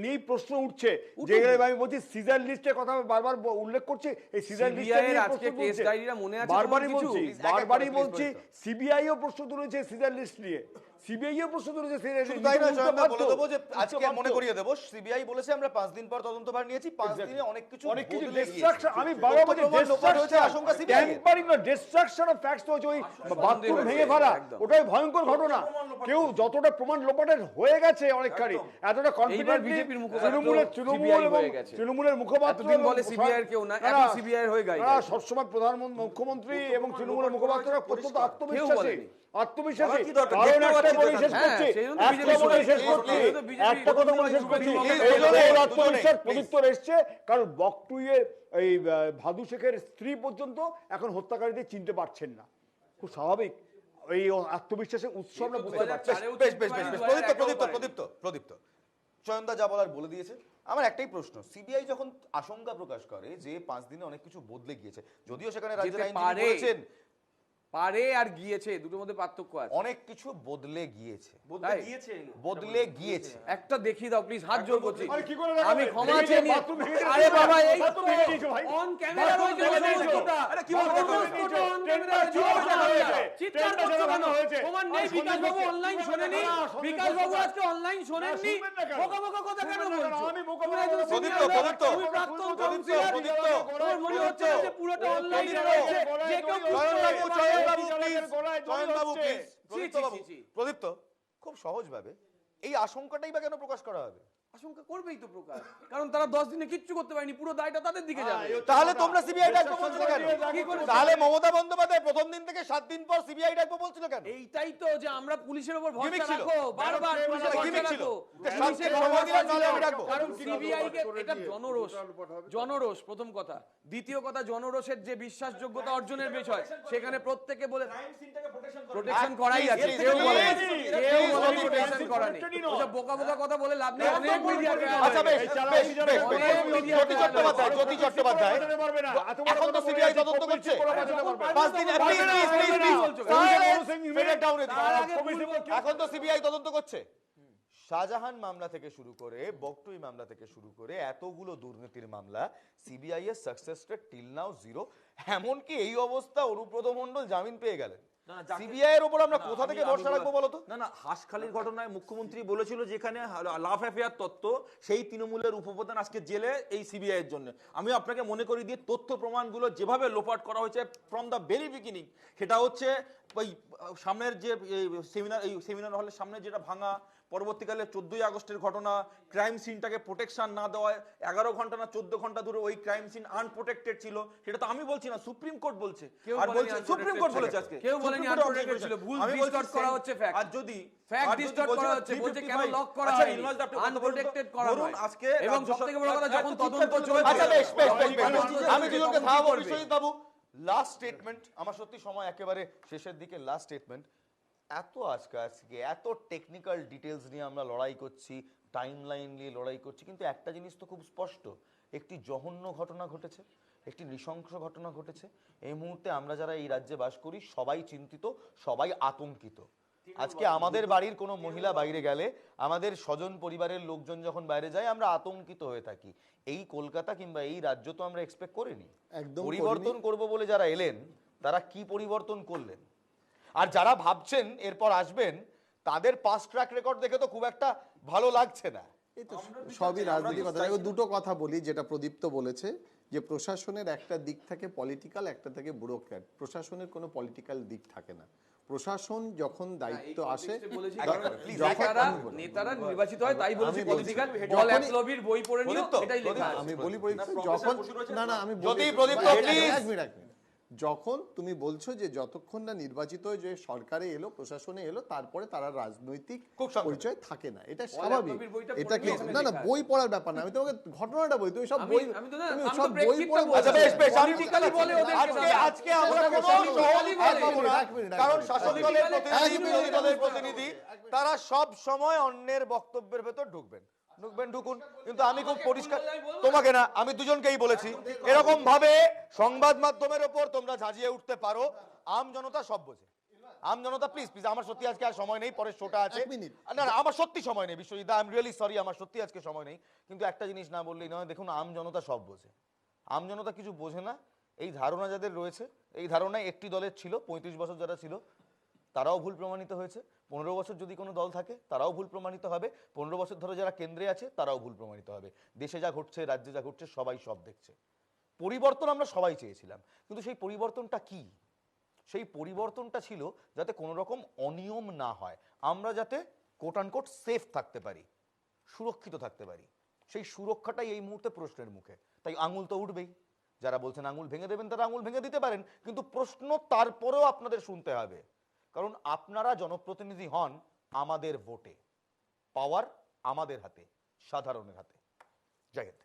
Speaker 3: নিয়েই প্রশ্ন উঠছে। যেগুলো আমি বলছি সিজার লিস্টের কথা বারবার উল্লেখ করছি, এই সিজার লিস্টে
Speaker 2: CBI এর আজকে কেস ডায়েরিটা মনে আছে
Speaker 3: বারবারই
Speaker 2: তোমার কিছু?
Speaker 3: বলছি, বারবারই বলছি, সিবিআইও প্রশ্ন তুলেছে সিজার লিস্ট নিয়ে, সিবিআইও প্রশ্ন তুলেছে সিজার
Speaker 1: শুধু
Speaker 3: লিস্ট
Speaker 1: তাই নয়,
Speaker 3: নিয়ে।
Speaker 1: জয়ন্ত, বলে দেবো যে আজকে মনে করিয়ে দেবো, সিবিআই বলেছে আমরা 5 দিন পর তদন্তভার নিয়েছি, 5 দিনে অনেক কিছু বদলে গিয়েছে।
Speaker 3: ডিস্ট্রাকশন, আমি বারবার বলছি
Speaker 1: তথ্য প্রমাণ লোপাট হয়েছে, আশঙ্কা CBI এর।
Speaker 3: ট্যাম্পারিং না, ডিস্ট্রাকশন অফ ফ্যাক্টস হচ্ছে, ওই বাথরুম ভেঙে ফেলা, ওটাই ভয়ঙ্কর ঘটনা। কেউ যতটা প্রমাণ লোপাটের হয়ে গেছে অনেকখানি, এতটা কনফিডেন্ট
Speaker 2: বিজেপির মুখপাত্র
Speaker 3: তৃণমূলের
Speaker 2: CBI
Speaker 3: এবং
Speaker 2: হয়ে গেছে।
Speaker 3: তৃণমূলের মুখপাত্র
Speaker 2: এতদিন বলে
Speaker 3: এবং
Speaker 2: CBI এর কেউ না, এখন CBI এর হয়ে গায়ে
Speaker 3: তারা
Speaker 2: গেছে।
Speaker 3: সবসময় প্রধানমন্ত্রী, মুখ্যমন্ত্রী এবং তৃণমূলের মুখপাত্ররা অত্যন্ত আত্মবিশ্বাসী,
Speaker 2: বলেনি।
Speaker 3: আত্মবিশ্বাসী।
Speaker 6: কি দরকার?
Speaker 3: কারণ
Speaker 6: দেখতে
Speaker 3: একটা
Speaker 6: পাচ্ছি
Speaker 3: বলে
Speaker 6: তো
Speaker 3: শেষ
Speaker 2: হ্যাঁ,
Speaker 3: করছি,
Speaker 2: সেই জন্য তো
Speaker 3: একটা
Speaker 2: বিজেপি
Speaker 3: বলে শেষ
Speaker 2: এই
Speaker 3: করছি,
Speaker 2: জন্য তো বিজেপি
Speaker 3: একটা কথা বলে শেষ করছি, এই জন্য ওর আত্মবিশ্বাস প্রত্যুত্তর এসছে, কারণ বকটুইয়ের এই ভাদু শেখের স্ত্রী পর্যন্ত এখন হত্যাকারীদের চিনতে পারছেন না। খুব স্বাভাবিক, এই আত্মবিশ্বাসের উৎস আমরা বুঝতে পারছি।
Speaker 1: প্রদীপ্ত চয়নদা যা বলার বলে দিয়েছে। আমার একটাই প্রশ্ন, সিবিআই যখন আশঙ্কা প্রকাশ করে যে 5 দিনে অনেক কিছু বদলে গিয়েছে, যদিও সেখানে রাজ্যের
Speaker 2: যেতে
Speaker 1: আইনজীবী
Speaker 2: পারে।
Speaker 1: বলেছেন
Speaker 2: পারে আর গিয়েছে, দুটোর মধ্যে পার্থক্য আছে।
Speaker 1: অনেক কিছু বদলে গিয়েছে,
Speaker 2: তাই?
Speaker 1: বদলে গিয়েছে।
Speaker 2: একটা দেখিয়ে দাও প্লিজ, হাত জোর করছি।
Speaker 3: আরে কি করে দেখাবে?
Speaker 2: আমি ক্ষমা
Speaker 3: ভেঙে
Speaker 2: চেয়ে
Speaker 3: দিয়ে বাথরুম ভেঙে দিয়েছে।
Speaker 2: আরে বাবা, এই
Speaker 3: বাথরুম ভেঙে দিয়েছে ভাই।
Speaker 2: অন ক্যামেরা
Speaker 3: বাথরুম
Speaker 2: রয়েছে
Speaker 3: ভেঙে দিয়েছে।
Speaker 2: সমস্তটা।
Speaker 3: আরে কি বলছো?
Speaker 2: সমস্তটা on
Speaker 3: ট্রেনটা
Speaker 2: camera
Speaker 3: চুরি
Speaker 2: রয়েছে।
Speaker 3: করা হয়েছে।
Speaker 2: চিৎকার
Speaker 3: ট্রেনটা
Speaker 2: করছো
Speaker 3: চালানো
Speaker 2: কেন?
Speaker 3: হয়েছে।
Speaker 2: তোমার নেই,
Speaker 3: আরে সন্দেশ
Speaker 2: বিকাশ বাবু
Speaker 3: করছে।
Speaker 2: অনলাইন শোনেনি?
Speaker 3: না, সন্দেশ
Speaker 2: বিকাশ বাবু
Speaker 3: করছে।
Speaker 2: আজকে অনলাইন শোনেননি?
Speaker 3: শুনবেন না কেন?
Speaker 2: বোকা বোকা কথা কেন
Speaker 3: শুনবেন না কেন?
Speaker 2: বলছো?
Speaker 3: আমি বোকা
Speaker 2: তুমি
Speaker 3: বোকা
Speaker 2: একজন
Speaker 3: কথা বলছি।
Speaker 2: senior
Speaker 1: প্রদীপ্ত,
Speaker 2: লোক, তুমি প্রাক্তন কাউন্সিলর, তোমার মনে হচ্ছে না যে পুরোটা অনলাইন রয়েছে, যে কেউ
Speaker 1: প্রদীপ্ত, খুব সহজভাবে এই আশঙ্কাটাই বা কেন প্রকাশ করা হবে?
Speaker 2: আশঙ্কা করবেই তো প্রকাশ, কারণ তারা 10 দিনে কিচ্ছু করতে পারেনি, পুরো দায়টা তাদের দিকে যাবে।
Speaker 1: তাহলে তোমরা সিবিআই ডাকবো বলছো কেন?
Speaker 2: কি করে?
Speaker 1: তাহলে মমতা বন্দ্যোপাধ্যায় প্রথম দিন থেকে 7 দিন পর সিবিআই ডাকবো বলছিল কেন?
Speaker 2: এইটাই তো, যে আমরা পুলিশের উপর ভরসা
Speaker 1: গিমিক ছিল।
Speaker 2: রাখো, বারবার পুলিশের ভরসা
Speaker 1: গিমিক ছিল।
Speaker 2: রাখো।
Speaker 1: যে
Speaker 2: পুলিশের
Speaker 1: সাতদিন সময় দিলে তাহলে আমি
Speaker 2: ভরসা
Speaker 1: ডাকবো।
Speaker 2: কারণ সিবিআই কে এটা জনরোষ, জনরোষ প্রথম কথা। দ্বিতীয় কথা, জনরোষের যে বিশ্বাসযোগ্যতা অর্জনের বিষয়, সেখানে প্রত্যেকে বলে প্রোটেকশন করাই আছে, কেউ বলে প্রোটেকশন করা নেই। ওসব বোকা বোকা কথা বলে লাভ নেই। অনেক মিডিয়া
Speaker 1: আচ্ছা বেশ, জ্যোতি চট্টোপাধ্যায়, এখন তো সিবিআই তদন্ত করছে। 5 দিন এখন তো সিবিআই তদন্ত করছে। শাহজাহান মামলা থেকে শুরু করে, বকটুই মামলা থেকে শুরু করে এতগুলো দুর্নীতির মামলা, সিবিআই এর সাকসেস রেট টিল নাও 0। এমনকি এই অবস্থা অনুব্রত মণ্ডল জামিন পেয়ে গেলেন। সিবিআই এর উপর আমরা কোথা থেকে ভরসা রাখবো বলো তো?
Speaker 6: না হাঁসখালির ঘটনায় মুখ্যমন্ত্রী বলেছিল যেখানে লাভ অ্যাফেয়ার তত্ত্ব, সেই তৃণমূলের উপপ্রধান আজকে জেলে এই সিবিআই এর জন্য। আমি আপনাকে মনে করি দিয়ে তথ্য প্রমাণগুলো যেভাবে লোপাট করা হয়েছে ফ্রম দ্য ভেরি বিগিনিং, সেটা হচ্ছে ওই সামনের যে সেমিনার হলের সামনে যেটা ভাঙা, পরবর্তীকালে 14ই আগস্টের ঘটনা, ক্রাইম সিনটাকে প্রোটেকশন না দেওয়া, 11 ঘন্টা না 14 ঘন্টা ধরে ওই ক্রাইম সিন আনপ্রোটেক্টেড ছিল। সেটা তো আমি বলছি না, সুপ্রিম কোর্ট বলছে। আর বলছে সুপ্রিম কোর্ট বলেছে আজকে,
Speaker 2: কেউ বলেনি আনপ্রোটেক্টেড ছিল, ভুল ডিসকার্ড করা হচ্ছে ফ্যাক্ট।
Speaker 6: আর যদি
Speaker 2: ফ্যাক্ট ডিসকার্ড করা হচ্ছে, বলছে কেন লক করা হয় আনপ্রোটেক্টেড করা হয়
Speaker 6: আজকে।
Speaker 2: এবং সবথেকে বড় কথা, যখন তদন্ত চলছে।
Speaker 1: আচ্ছা বেশ, আমি দুজনকে থামাবো। বিশ্বজিৎ বাবু, লাস্ট স্টেটমেন্ট। আমার সত্যি সময় একেবারে শেষের দিকে, লাস্ট স্টেটমেন্ট। আজকে এত টেকনিক্যাল ডিটেলস নিয়ে আমরা লড়াই করছি, টাইম লাইন নিয়ে লড়াই করছি, কিন্তু একটা জিনিস তো খুব স্পষ্ট, একটি জঘন্য ঘটনা ঘটেছে, একটি নৃশংস ঘটনা ঘটেছে। এই মুহূর্তে আমরা যারা এই রাজ্যে বাস করি সবাই চিন্তিত, সবাই আতঙ্কিত। আজকে আমাদের বাড়ির কোনো মহিলা বাইরে গেলে, আমাদের স্বজন পরিবারের লোকজন যখন বাইরে যায়, আমরা আতঙ্কিত হয়ে থাকি। এই কলকাতা কিংবা এই রাজ্য তো আমরা এক্সপেক্ট করিনি। পরিবর্তন করব বলে যারা এলেন, তারা কি পরিবর্তন করলেন? আর যারা ভাবছেন এরপর আসবেন, তাদের পাস্ট ট্র্যাক রেকর্ড দেখে তো খুব একটা ভালো লাগছে না।
Speaker 7: এই তো সবই রাজনৈতিক কথা। দুটো কথা বলি, যেটা প্রদীপ্ত বলেছে, যে প্রশাসনের একটা দিক থাকে পলিটিক্যাল, একটা থাকে ব্যুরোক্র্যাট। প্রশাসনের কোনো পলিটিক্যাল দিক থাকে না। প্রশাসন যখন দায়িত্ব আসে,
Speaker 2: নেতারা নির্বাচিত হয়, তাই বলছি পলিটিক্যাল। বল এক লবির বই পড়ে নিও, এটাই লেখা আছে।
Speaker 7: আমি বলি যখন, না আমি
Speaker 1: যদি প্রদীপ্ত প্লিজ,
Speaker 7: যখন তুমি বলছো যে যতক্ষণ না নির্বাচিত হয়ে যে সরকারে এলো, প্রশাসনে এলো, তারপরে তারা রাজনৈতিক
Speaker 1: খুব সংক্ষেপে।
Speaker 7: পরিচয় থাকে না, এটা
Speaker 2: ওয়াল
Speaker 7: স্বাভাবিক।
Speaker 2: কপির বইটা
Speaker 7: এটা কি
Speaker 2: পড়লে
Speaker 7: না না
Speaker 2: লেখা আছে।
Speaker 7: বই পড়ার ব্যাপার না, আমি তোমাকে ঘটনাটা বলি, তুমি সব
Speaker 2: আমি-
Speaker 7: বই
Speaker 2: আমি তো না,
Speaker 7: তুমি
Speaker 2: আমি তো
Speaker 7: সব বই
Speaker 2: প্রেক্ষিতটা
Speaker 7: পড়ে
Speaker 2: বলছি।
Speaker 1: আচ্ছা বেশ বেশ আমি
Speaker 2: Politically বলে ওদেরকে
Speaker 1: আজকে
Speaker 2: দাদা।
Speaker 1: আজকে আমরা কোনো
Speaker 2: Politically
Speaker 1: সহজ
Speaker 2: বলে।
Speaker 1: আর পাবো না,
Speaker 7: এক মিনিট,
Speaker 1: কারণ
Speaker 7: এক
Speaker 1: শাসক
Speaker 2: মিনিট।
Speaker 1: দলের
Speaker 2: Politically
Speaker 1: প্রতিনিধি,
Speaker 2: এক
Speaker 1: বিরোধী
Speaker 2: মিনিট।
Speaker 1: দলের প্রতিনিধি তারা সব সময় অন্যের বক্তব্যের ভেতর ঢুকবেন, ঢুকুন, কিন্তু আমি খুব পরিষ্কার, তোমাকে না, আমি দুজনকেই বলেছি, এরকম ভাবে সংবাদ মাধ্যমের ওপর তোমরা ঝাঁঝিয়ে উঠতে পারো, আম জনতা সব বোঝে। আম জনতা প্লিজ প্লিজ, আমার সত্যি আজকে আর সময় নেই, পরে শোটা আছে,
Speaker 7: এক মিনিট।
Speaker 1: না না আমার সত্যি সময় নেই Biswajit, I am really sorry, আমার সত্যি আজকে সময় নেই, কিন্তু একটা জিনিস না বললেই নয়, দেখুন আম জনতা সব বোঝে, আম জনতা কিছু বোঝে না, এই ধারণা যাদের রয়েছে, এই ধারণায় একটি দলের ছিল, 35 বছর যারা ছিল তারাও ভুল প্রমাণিত হয়েছে, 15 বছর যদি কোনো দল থাকে তারাও ভুল প্রমাণিত হবে, 15 বছর ধরে যারা কেন্দ্রে আছে তারাও ভুল প্রমাণিত হবে, দেশে যা ঘটছে, রাজ্যে যা ঘটছে, সবাই সব দেখছে। পরিবর্তন আমরা সবাই চেয়েছিলাম, কিন্তু সেই পরিবর্তনটা কি? সেই পরিবর্তনটা ছিল যাতে কোনো রকম অনিয়ম না হয়, আমরা যাতে কোট আনকোট সেফ থাকতে পারি, সুরক্ষিত থাকতে পারি, সেই সুরক্ষাটাই এই মুহূর্তে প্রশ্নের মুখে। তাই আঙুল তো উঠবেই, যারা বলছেন আঙুল ভেঙে দেবেন তারা আঙুল ভেঙে দিতে পারেন, কিন্তু প্রশ্ন তারপরেও আপনাদের শুনতে হবে, কারণ আপনারা জনপ্রতিনিধি হন আমাদের ভোটে, পাওয়ার আমাদের হাতে, সাধারণের হাতে। জয় হিন্দ।